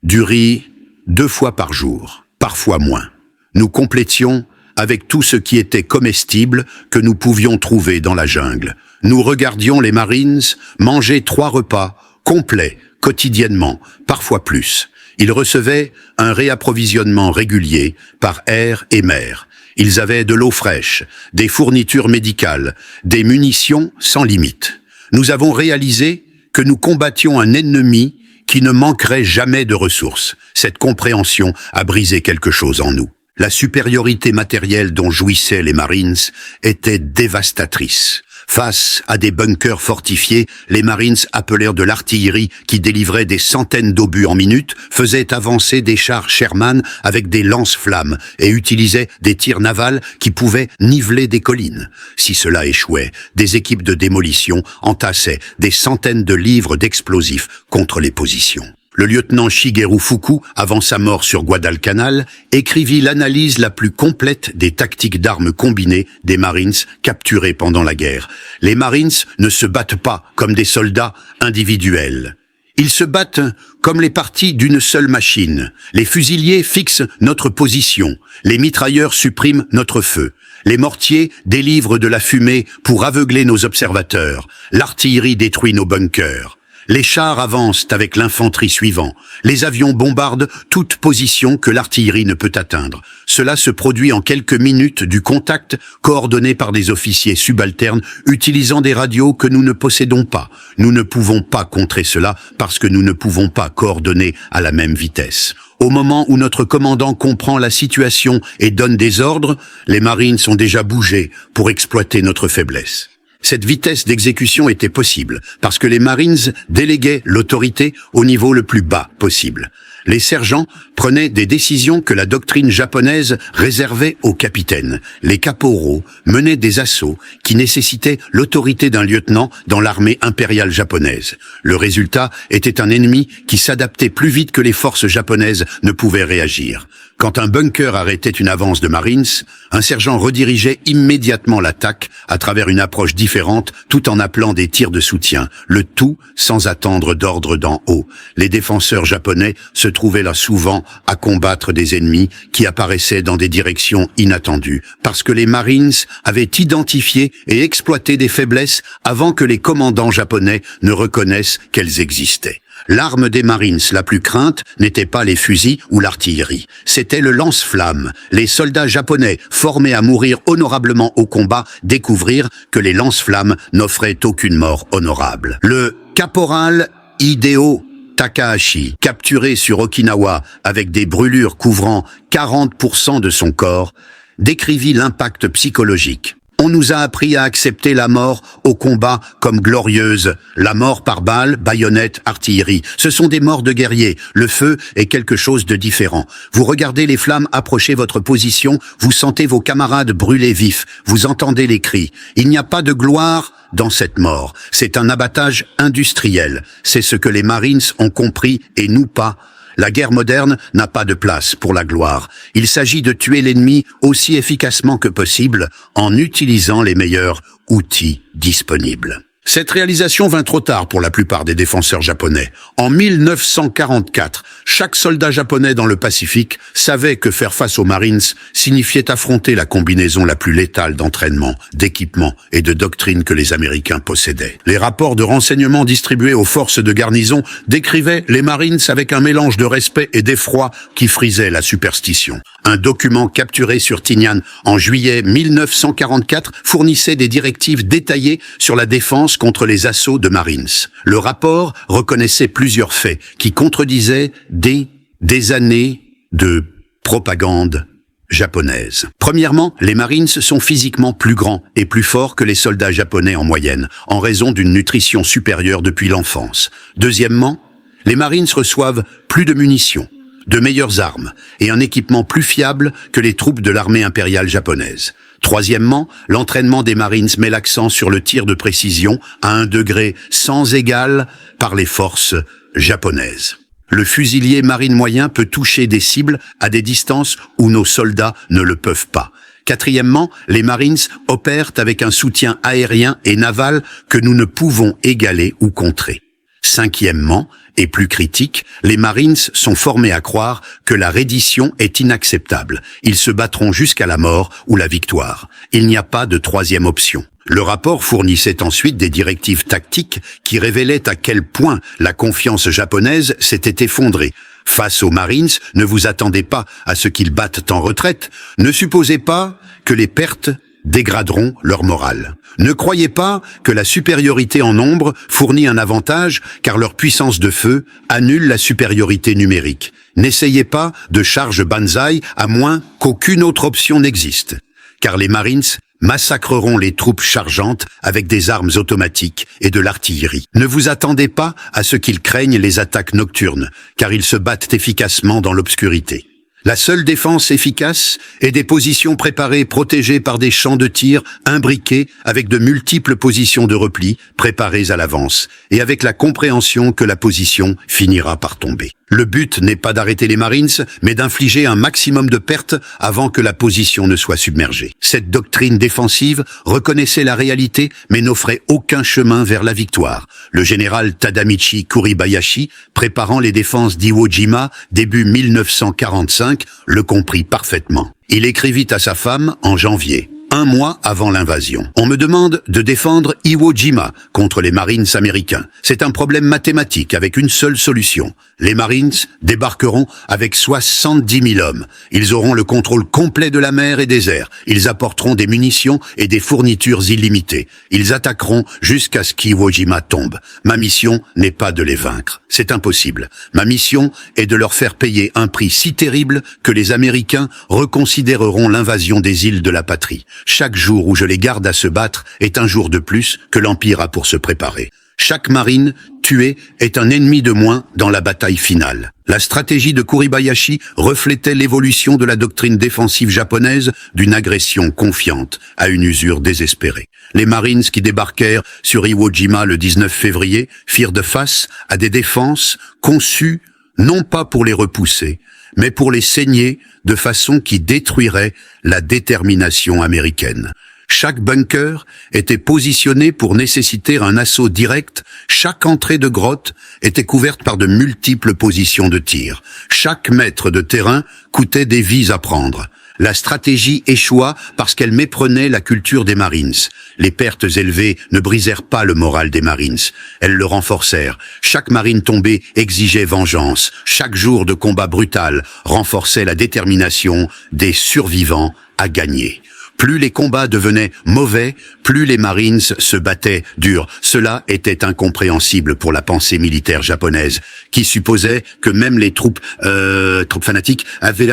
du riz 2 fois par jour, parfois moins. Nous complétions avec tout ce qui était comestible que nous pouvions trouver dans la jungle. Nous regardions les Marines manger 3 repas complets, quotidiennement, parfois plus. Ils recevaient un réapprovisionnement régulier par air et mer. Ils avaient de l'eau fraîche, des fournitures médicales, des munitions sans limite. Nous avons réalisé que nous combattions un ennemi qui ne manquerait jamais de ressources. Cette compréhension a brisé quelque chose en nous. La supériorité matérielle dont jouissaient les Marines était dévastatrice. Face à des bunkers fortifiés, les Marines appelèrent de l'artillerie qui délivrait des centaines d'obus en minute, faisaient avancer des chars Sherman avec des lance-flammes et utilisaient des tirs navals qui pouvaient niveler des collines. Si cela échouait, des équipes de démolition entassaient des centaines de livres d'explosifs contre les positions. Le lieutenant Shigeru Fuku, avant sa mort sur Guadalcanal, écrivit l'analyse la plus complète des tactiques d'armes combinées des Marines capturés pendant la guerre. Les Marines ne se battent pas comme des soldats individuels. Ils se battent comme les parties d'une seule machine. Les fusiliers fixent notre position. Les mitrailleurs suppriment notre feu. Les mortiers délivrent de la fumée pour aveugler nos observateurs. L'artillerie détruit nos bunkers. Les chars avancent avec l'infanterie suivant. Les avions bombardent toute position que l'artillerie ne peut atteindre. Cela se produit en quelques minutes du contact coordonné par des officiers subalternes utilisant des radios que nous ne possédons pas. Nous ne pouvons pas contrer cela parce que nous ne pouvons pas coordonner à la même vitesse. Au moment où notre commandant comprend la situation et donne des ordres, les Marines ont déjà bougé pour exploiter notre faiblesse. Cette vitesse d'exécution était possible parce que les Marines déléguaient l'autorité au niveau le plus bas possible. Les sergents prenaient des décisions que la doctrine japonaise réservait aux capitaines. Les caporaux menaient des assauts qui nécessitaient l'autorité d'un lieutenant dans l'armée impériale japonaise. Le résultat était un ennemi qui s'adaptait plus vite que les forces japonaises ne pouvaient réagir. Quand un bunker arrêtait une avance de Marines, un sergent redirigeait immédiatement l'attaque à travers une approche différente tout en appelant des tirs de soutien, le tout sans attendre d'ordre d'en haut. Les défenseurs japonais se trouvaient là souvent à combattre des ennemis qui apparaissaient dans des directions inattendues, parce que les Marines avaient identifié et exploité des faiblesses avant que les commandants japonais ne reconnaissent qu'elles existaient. L'arme des Marines la plus crainte n'était pas les fusils ou l'artillerie, c'était le lance-flammes. Les soldats japonais, formés à mourir honorablement au combat, découvrirent que les lance-flammes n'offraient aucune mort honorable. Le caporal Hideo Takahashi, capturé sur Okinawa avec des brûlures couvrant 40% de son corps, décrivit l'impact psychologique. On nous a appris à accepter la mort au combat comme glorieuse. La mort par balle, baïonnette, artillerie. Ce sont des morts de guerriers. Le feu est quelque chose de différent. Vous regardez les flammes approcher votre position, vous sentez vos camarades brûler vifs, vous entendez les cris. Il n'y a pas de gloire dans cette mort. C'est un abattage industriel. C'est ce que les Marines ont compris et nous pas. La guerre moderne n'a pas de place pour la gloire. Il s'agit de tuer l'ennemi aussi efficacement que possible en utilisant les meilleurs outils disponibles. Cette réalisation vint trop tard pour la plupart des défenseurs japonais. En 1944, chaque soldat japonais dans le Pacifique savait que faire face aux Marines signifiait affronter la combinaison la plus létale d'entraînement, d'équipement et de doctrine que les Américains possédaient. Les rapports de renseignement distribués aux forces de garnison décrivaient les Marines avec un mélange de respect et d'effroi qui frisait la superstition. Un document capturé sur Tinian en juillet 1944 fournissait des directives détaillées sur la défense contre les assauts de Marines. Le rapport reconnaissait plusieurs faits qui contredisaient des années de propagande japonaise. Premièrement, les Marines sont physiquement plus grands et plus forts que les soldats japonais en moyenne, en raison d'une nutrition supérieure depuis l'enfance. Deuxièmement, les Marines reçoivent plus de munitions, de meilleures armes et un équipement plus fiable que les troupes de l'armée impériale japonaise. Troisièmement, l'entraînement des Marines met l'accent sur le tir de précision à un degré sans égal par les forces japonaises. Le fusilier marine moyen peut toucher des cibles à des distances où nos soldats ne le peuvent pas. Quatrièmement, les Marines opèrent avec un soutien aérien et naval que nous ne pouvons égaler ou contrer. Cinquièmement, Et plus critique, les Marines sont formés à croire que la reddition est inacceptable. Ils se battront jusqu'à la mort ou la victoire. Il n'y a pas de troisième option. Le rapport fournissait ensuite des directives tactiques qui révélaient à quel point la confiance japonaise s'était effondrée. Face aux Marines, ne vous attendez pas à ce qu'ils battent en retraite. Ne supposez pas que les pertes dégraderont leur morale. Ne croyez pas que la supériorité en nombre fournit un avantage, car leur puissance de feu annule la supériorité numérique. N'essayez pas de charge banzai à moins qu'aucune autre option n'existe, car les Marines massacreront les troupes chargeantes avec des armes automatiques et de l'artillerie. Ne vous attendez pas à ce qu'ils craignent les attaques nocturnes, car ils se battent efficacement dans l'obscurité. La seule défense efficace est des positions préparées protégées par des champs de tir imbriqués avec de multiples positions de repli préparées à l'avance et avec la compréhension que la position finira par tomber. Le but n'est pas d'arrêter les Marines, mais d'infliger un maximum de pertes avant que la position ne soit submergée. Cette doctrine défensive reconnaissait la réalité, mais n'offrait aucun chemin vers la victoire. Le général Tadamichi Kuribayashi, préparant les défenses d'Iwo Jima début 1945, le comprit parfaitement. Il écrivit à sa femme en janvier, 1 mois avant l'invasion. On me demande de défendre Iwo Jima contre les Marines américains. C'est un problème mathématique avec une seule solution. Les Marines débarqueront avec 70 000 hommes. Ils auront le contrôle complet de la mer et des airs. Ils apporteront des munitions et des fournitures illimitées. Ils attaqueront jusqu'à ce qu'Iwo Jima tombe. Ma mission n'est pas de les vaincre. C'est impossible. Ma mission est de leur faire payer un prix si terrible que les Américains reconsidéreront l'invasion des îles de la patrie. Chaque jour où je les garde à se battre est un jour de plus que l'Empire a pour se préparer. Chaque marine tuée est un ennemi de moins dans la bataille finale. La stratégie de Kuribayashi reflétait l'évolution de la doctrine défensive japonaise d'une agression confiante à une usure désespérée. Les Marines qui débarquèrent sur Iwo Jima le 19 février firent de face à des défenses conçues non pas pour les repousser, mais pour les saigner de façon qui détruirait la détermination américaine. Chaque bunker était positionné pour nécessiter un assaut direct. Chaque entrée de grotte était couverte par de multiples positions de tir. Chaque mètre de terrain coûtait des vies à prendre. La stratégie échoua parce qu'elle méprenait la culture des Marines. Les pertes élevées ne brisèrent pas le moral des Marines. Elles le renforcèrent. Chaque marine tombée exigeait vengeance. Chaque jour de combat brutal renforçait la détermination des survivants à gagner. Plus les combats devenaient mauvais, plus les Marines se battaient dur. Cela était incompréhensible pour la pensée militaire japonaise, qui supposait que même les troupes fanatiques avaient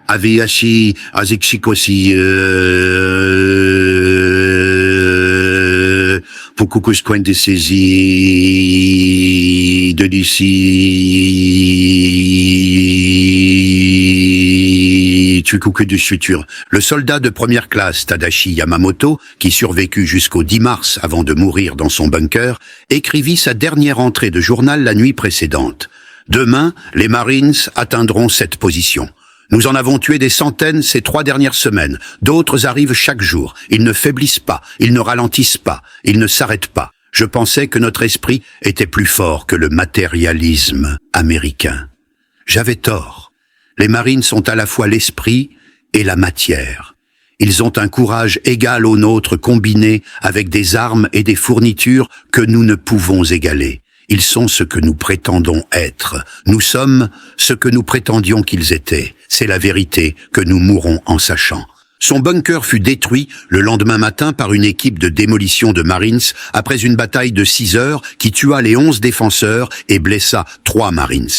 Aviashi, Azikshikoshi, Pukukus de saisie de d'ici, Tsukuku du futur. Le soldat de première classe Tadashi Yamamoto, qui survécut jusqu'au 10 mars avant de mourir dans son bunker, écrivit sa dernière entrée de journal la nuit précédente. Demain, les Marines atteindront cette position. Nous en avons tué des centaines ces 3 dernières semaines. D'autres arrivent chaque jour. Ils ne faiblissent pas, ils ne ralentissent pas, ils ne s'arrêtent pas. Je pensais que notre esprit était plus fort que le matérialisme américain. J'avais tort. Les Marines sont à la fois l'esprit et la matière. Ils ont un courage égal au nôtre combiné avec des armes et des fournitures que nous ne pouvons égaler. Ils sont ce que nous prétendons être. Nous sommes ce que nous prétendions qu'ils étaient. C'est la vérité que nous mourrons en sachant. Son bunker fut détruit le lendemain matin par une équipe de démolition de Marines après une bataille de 6 heures qui tua les 11 défenseurs et blessa 3 Marines.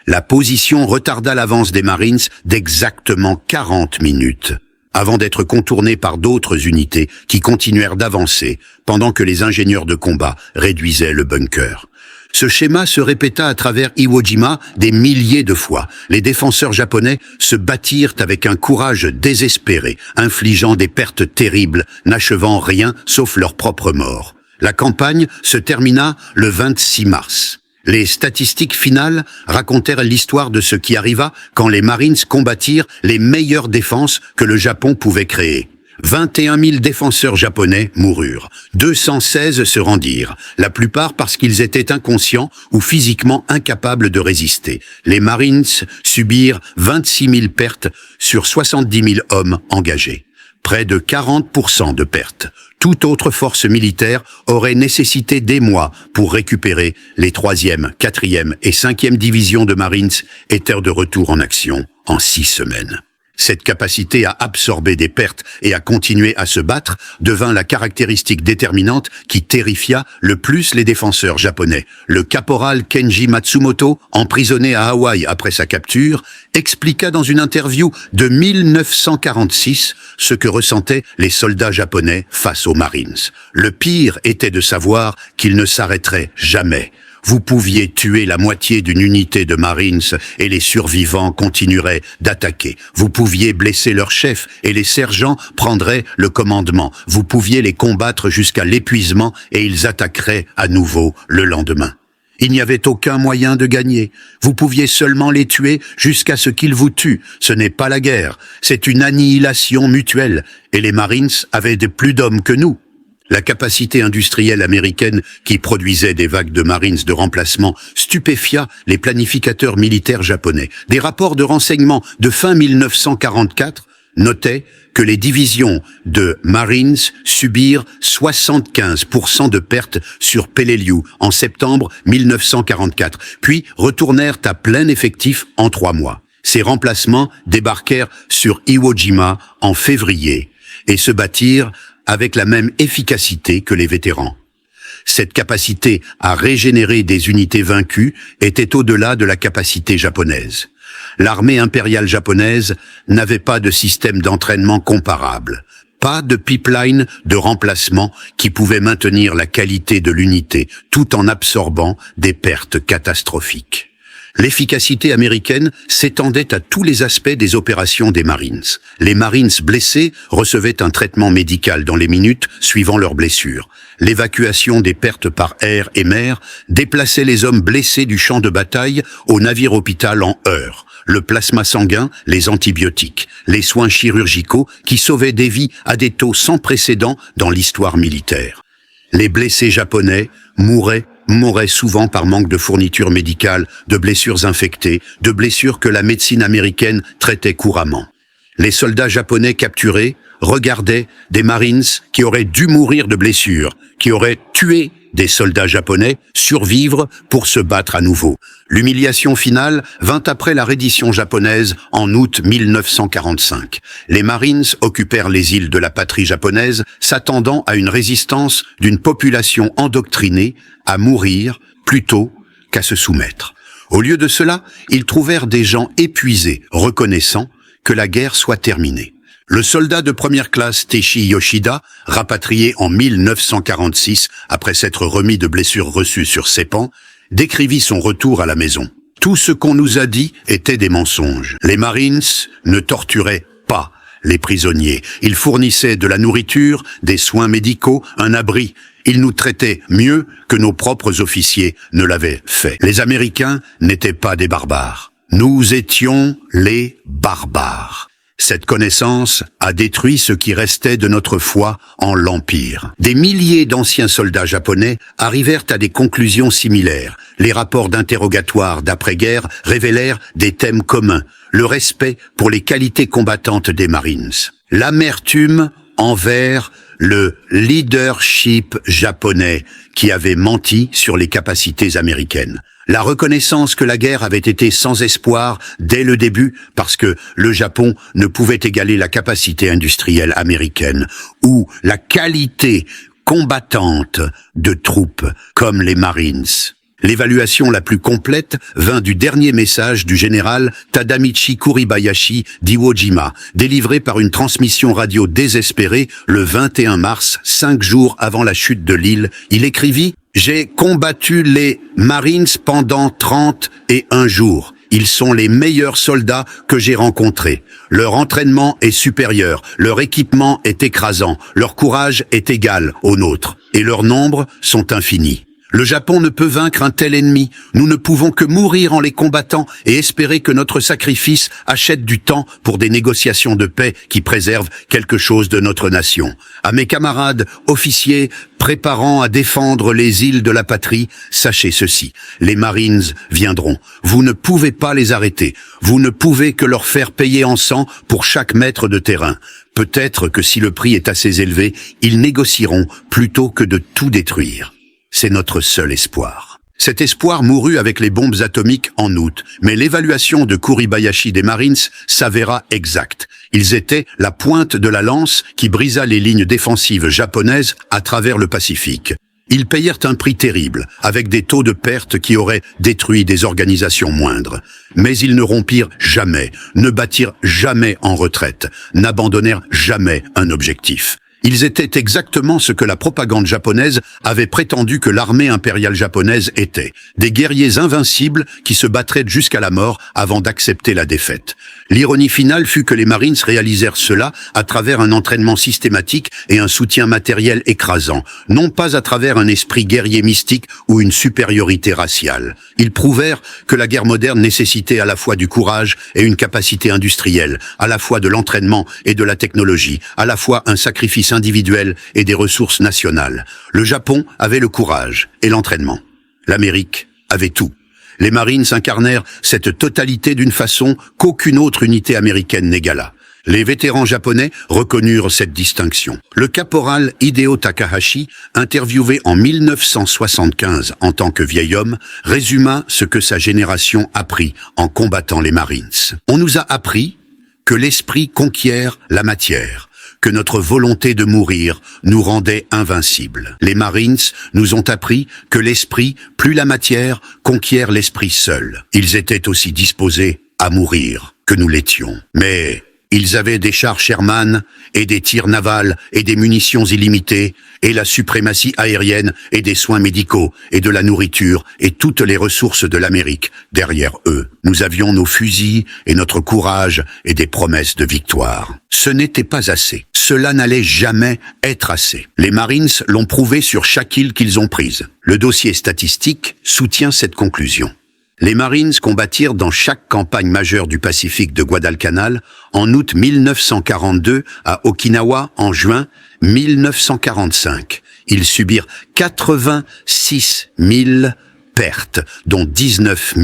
La position retarda l'avance des Marines d'exactement 40 minutes, avant d'être contournée par d'autres unités qui continuèrent d'avancer pendant que les ingénieurs de combat réduisaient le bunker. Ce schéma se répéta à travers Iwo Jima des milliers de fois. Les défenseurs japonais se battirent avec un courage désespéré, infligeant des pertes terribles, n'achevant rien sauf leur propre mort. La campagne se termina le 26 mars. Les statistiques finales racontèrent l'histoire de ce qui arriva quand les Marines combattirent les meilleures défenses que le Japon pouvait créer. 21 000 défenseurs japonais moururent. 216 se rendirent, la plupart parce qu'ils étaient inconscients ou physiquement incapables de résister. Les Marines subirent 26 000 pertes sur 70 000 hommes engagés. Près de 40% de pertes. Toute autre force militaire aurait nécessité des mois pour récupérer. Les 3e, 4e et 5e divisions de Marines étaient de retour en action en 6 semaines. Cette capacité à absorber des pertes et à continuer à se battre devint la caractéristique déterminante qui terrifia le plus les défenseurs japonais. Le caporal Kenji Matsumoto, emprisonné à Hawaï après sa capture, expliqua dans une interview de 1946 ce que ressentaient les soldats japonais face aux Marines. Le pire était de savoir qu'ils ne s'arrêteraient jamais. Vous pouviez tuer la moitié d'une unité de Marines et les survivants continueraient d'attaquer. Vous pouviez blesser leur chef et les sergents prendraient le commandement. Vous pouviez les combattre jusqu'à l'épuisement et ils attaqueraient à nouveau le lendemain. Il n'y avait aucun moyen de gagner. Vous pouviez seulement les tuer jusqu'à ce qu'ils vous tuent. Ce n'est pas la guerre, c'est une annihilation mutuelle. Et les Marines avaient plus d'hommes que nous. La capacité industrielle américaine qui produisait des vagues de Marines de remplacement stupéfia les planificateurs militaires japonais. Des rapports de renseignement de fin 1944 notaient que les divisions de Marines subirent 75% de pertes sur Peleliu en septembre 1944, puis retournèrent à plein effectif en 3 mois. Ces remplacements débarquèrent sur Iwo Jima en février et se battirent avec la même efficacité que les vétérans. Cette capacité à régénérer des unités vaincues était au-delà de la capacité japonaise. L'armée impériale japonaise n'avait pas de système d'entraînement comparable, pas de pipeline de remplacement qui pouvait maintenir la qualité de l'unité tout en absorbant des pertes catastrophiques. L'efficacité américaine s'étendait à tous les aspects des opérations des Marines. Les Marines blessés recevaient un traitement médical dans les minutes suivant leurs blessures. L'évacuation des pertes par air et mer déplaçait les hommes blessés du champ de bataille au navire-hôpital en heures. Le plasma sanguin, les antibiotiques, les soins chirurgicaux qui sauvaient des vies à des taux sans précédent dans l'histoire militaire. Les blessés japonais mouraient souvent par manque de fournitures médicales, de blessures infectées, de blessures que la médecine américaine traitait couramment. Les soldats japonais capturés regardaient des Marines qui auraient dû mourir de blessures, qui auraient tué des soldats japonais, survivre pour se battre à nouveau. L'humiliation finale vint après la reddition japonaise en août 1945. Les Marines occupèrent les îles de la patrie japonaise, s'attendant à une résistance d'une population endoctrinée à mourir plutôt qu'à se soumettre. Au lieu de cela, ils trouvèrent des gens épuisés, reconnaissant que la guerre soit terminée. Le soldat de première classe Teishi Yoshida, rapatrié en 1946 après s'être remis de blessures reçues sur Seppan, décrivit son retour à la maison. Tout ce qu'on nous a dit était des mensonges. Les Marines ne torturaient pas les prisonniers. Ils fournissaient de la nourriture, des soins médicaux, un abri. Ils nous traitaient mieux que nos propres officiers ne l'avaient fait. Les Américains n'étaient pas des barbares. Nous étions les barbares. Cette connaissance a détruit ce qui restait de notre foi en l'Empire. Des milliers d'anciens soldats japonais arrivèrent à des conclusions similaires. Les rapports d'interrogatoire d'après-guerre révélèrent des thèmes communs. Le respect pour les qualités combattantes des Marines. L'amertume envers le leadership japonais qui avait menti sur les capacités américaines. La reconnaissance que la guerre avait été sans espoir dès le début parce que le Japon ne pouvait égaler la capacité industrielle américaine ou la qualité combattante de troupes comme les Marines. L'évaluation la plus complète vint du dernier message du général Tadamichi Kuribayashi d'Iwo Jima, délivré par une transmission radio désespérée le 21 mars, 5 jours avant la chute de l'île. Il écrivit « J'ai combattu les Marines pendant 31 jours. Ils sont les meilleurs soldats que j'ai rencontrés. Leur entraînement est supérieur, leur équipement est écrasant, leur courage est égal au nôtre, et leurs nombres sont infinis. Le Japon ne peut vaincre un tel ennemi. Nous ne pouvons que mourir en les combattant et espérer que notre sacrifice achète du temps pour des négociations de paix qui préservent quelque chose de notre nation. À mes camarades, officiers, préparant à défendre les îles de la patrie, sachez ceci. Les Marines viendront. Vous ne pouvez pas les arrêter. Vous ne pouvez que leur faire payer en sang pour chaque mètre de terrain. Peut-être que si le prix est assez élevé, ils négocieront plutôt que de tout détruire. C'est notre seul espoir. Cet espoir mourut avec les bombes atomiques en août, mais l'évaluation de Kuribayashi des Marines s'avéra exacte. Ils étaient la pointe de la lance qui brisa les lignes défensives japonaises à travers le Pacifique. Ils payèrent un prix terrible, avec des taux de perte qui auraient détruit des organisations moindres. Mais ils ne rompirent jamais, ne battirent jamais en retraite, n'abandonnèrent jamais un objectif. Ils étaient exactement ce que la propagande japonaise avait prétendu que l'armée impériale japonaise était. Des guerriers invincibles qui se battraient jusqu'à la mort avant d'accepter la défaite. L'ironie finale fut que les Marines réalisèrent cela à travers un entraînement systématique et un soutien matériel écrasant, non pas à travers un esprit guerrier mystique ou une supériorité raciale. Ils prouvèrent que la guerre moderne nécessitait à la fois du courage et une capacité industrielle, à la fois de l'entraînement et de la technologie, à la fois un sacrifice individuel et des ressources nationales. Le Japon avait le courage et l'entraînement. L'Amérique avait tout. Les Marines incarnèrent cette totalité d'une façon qu'aucune autre unité américaine n'égala. Les vétérans japonais reconnurent cette distinction. Le caporal Hideo Takahashi, interviewé en 1975 en tant que vieil homme, résuma ce que sa génération apprit en combattant les Marines. On nous a appris que l'esprit conquiert la matière, que notre volonté de mourir nous rendait invincibles. Les Marines nous ont appris que l'esprit, plus la matière, conquiert l'esprit seul. Ils étaient aussi disposés à mourir que nous l'étions. Mais ils avaient des chars Sherman et des tirs navals et des munitions illimitées et la suprématie aérienne et des soins médicaux et de la nourriture et toutes les ressources de l'Amérique derrière eux. Nous avions nos fusils et notre courage et des promesses de victoire. Ce n'était pas assez. Cela n'allait jamais être assez. Les Marines l'ont prouvé sur chaque île qu'ils ont prise. Le dossier statistique soutient cette conclusion. Les Marines combattirent dans chaque campagne majeure du Pacifique de Guadalcanal en août 1942, à Okinawa en juin 1945. Ils subirent 86 000 pertes, dont 19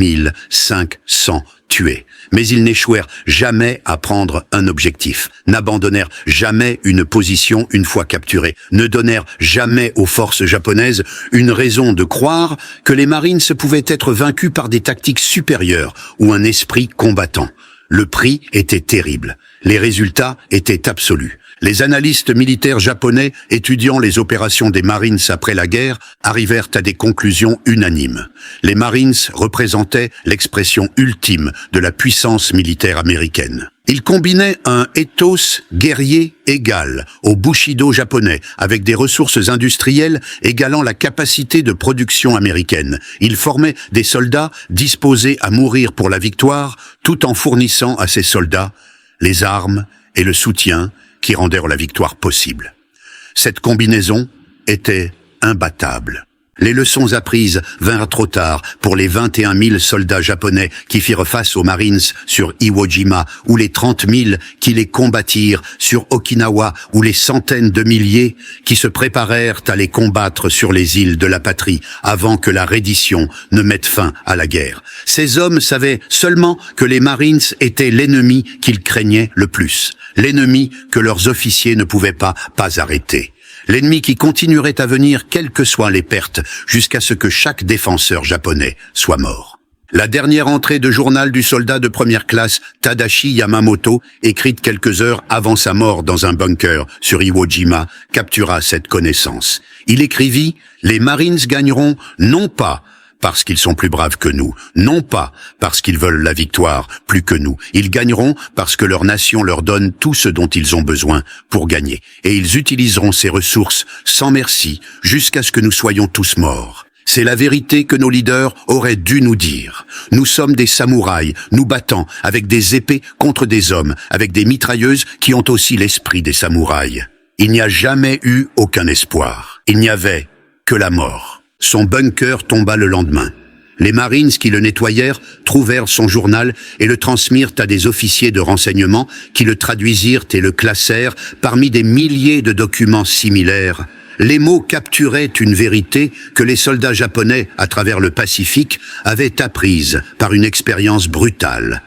500 tués. Mais ils n'échouèrent jamais à prendre un objectif, n'abandonnèrent jamais une position une fois capturés, ne donnèrent jamais aux forces japonaises une raison de croire que les Marines pouvaient être vaincus par des tactiques supérieures ou un esprit combattant. Le prix était terrible. Les résultats étaient absolus. Les analystes militaires japonais étudiant les opérations des Marines après la guerre arrivèrent à des conclusions unanimes. Les Marines représentaient l'expression ultime de la puissance militaire américaine. Ils combinaient un ethos guerrier égal au Bushido japonais, avec des ressources industrielles égalant la capacité de production américaine. Ils formaient des soldats disposés à mourir pour la victoire, tout en fournissant à ces soldats les armes et le soutien qui rendèrent la victoire possible. Cette combinaison était imbattable. Les leçons apprises vinrent trop tard pour les 21 000 soldats japonais qui firent face aux Marines sur Iwo Jima ou les 30 000 qui les combattirent sur Okinawa ou les centaines de milliers qui se préparèrent à les combattre sur les îles de la patrie avant que la reddition ne mette fin à la guerre. Ces hommes savaient seulement que les Marines étaient l'ennemi qu'ils craignaient le plus, l'ennemi que leurs officiers ne pouvaient pas arrêter. L'ennemi qui continuerait à venir quelles que soient les pertes, jusqu'à ce que chaque défenseur japonais soit mort. La dernière entrée de journal du soldat de première classe Tadashi Yamamoto, écrite quelques heures avant sa mort dans un bunker sur Iwo Jima, captura cette connaissance. Il écrivit « Les Marines gagneront non pas parce qu'ils sont plus braves que nous, non pas parce qu'ils veulent la victoire plus que nous. Ils gagneront parce que leur nation leur donne tout ce dont ils ont besoin pour gagner. Et ils utiliseront ces ressources sans merci jusqu'à ce que nous soyons tous morts. C'est la vérité que nos leaders auraient dû nous dire. Nous sommes des samouraïs, nous battons avec des épées contre des hommes, avec des mitrailleuses qui ont aussi l'esprit des samouraïs. Il n'y a jamais eu aucun espoir. Il n'y avait que la mort. Son bunker tomba le lendemain. Les Marines qui le nettoyèrent trouvèrent son journal et le transmirent à des officiers de renseignement qui le traduisirent et le classèrent parmi des milliers de documents similaires. Les mots capturaient une vérité que les soldats japonais, à travers le Pacifique, avaient apprise par une expérience brutale.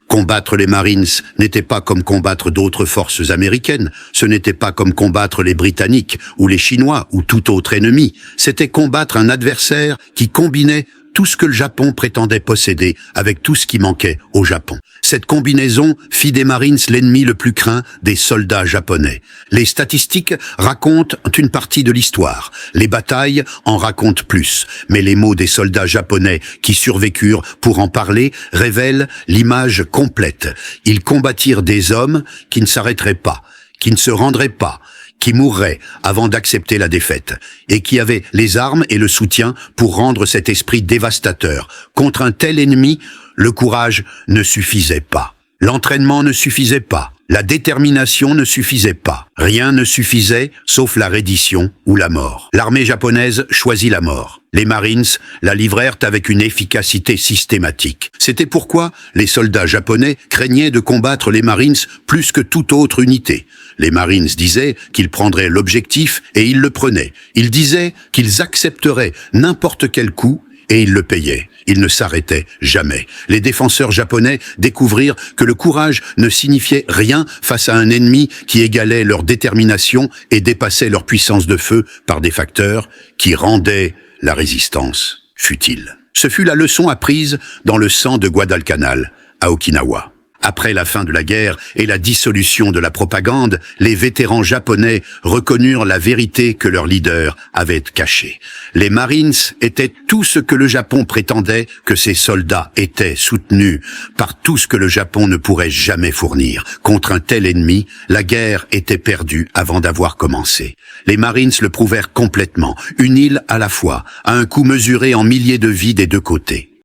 Combattre les Marines n'était pas comme combattre d'autres forces américaines, ce n'était pas comme combattre les Britanniques ou les Chinois ou tout autre ennemi, c'était combattre un adversaire qui combinait tout ce que le Japon prétendait posséder avec tout ce qui manquait au Japon. Cette combinaison fit des Marines l'ennemi le plus craint des soldats japonais. Les statistiques racontent une partie de l'histoire. Les batailles en racontent plus. Mais les mots des soldats japonais qui survécurent pour en parler révèlent l'image complète. Ils combattirent des hommes qui ne s'arrêteraient pas, qui ne se rendraient pas, qui mourraient avant d'accepter la défaite, et qui avaient les armes et le soutien pour rendre cet esprit dévastateur. Contre un tel ennemi, le courage ne suffisait pas. L'entraînement ne suffisait pas. La détermination ne suffisait pas. Rien ne suffisait, sauf la reddition ou la mort. L'armée japonaise choisit la mort. Les Marines la livrèrent avec une efficacité systématique. C'était pourquoi les soldats japonais craignaient de combattre les Marines plus que toute autre unité. Les Marines disaient qu'ils prendraient l'objectif et ils le prenaient. Ils disaient qu'ils accepteraient n'importe quel coup et ils le payaient. Ils ne s'arrêtaient jamais. Les défenseurs japonais découvrirent que le courage ne signifiait rien face à un ennemi qui égalait leur détermination et dépassait leur puissance de feu par des facteurs qui rendaient la résistance futile. Ce fut la leçon apprise dans le sang de Guadalcanal, à Okinawa. Après la fin de la guerre et la dissolution de la propagande, les vétérans japonais reconnurent la vérité que leur leader avait cachée. Les Marines étaient tout ce que le Japon prétendait que ses soldats étaient, soutenus par tout ce que le Japon ne pourrait jamais fournir. Contre un tel ennemi, la guerre était perdue avant d'avoir commencé. Les Marines le prouvèrent complètement, une île à la fois, à un coup mesuré en milliers de vies des deux côtés.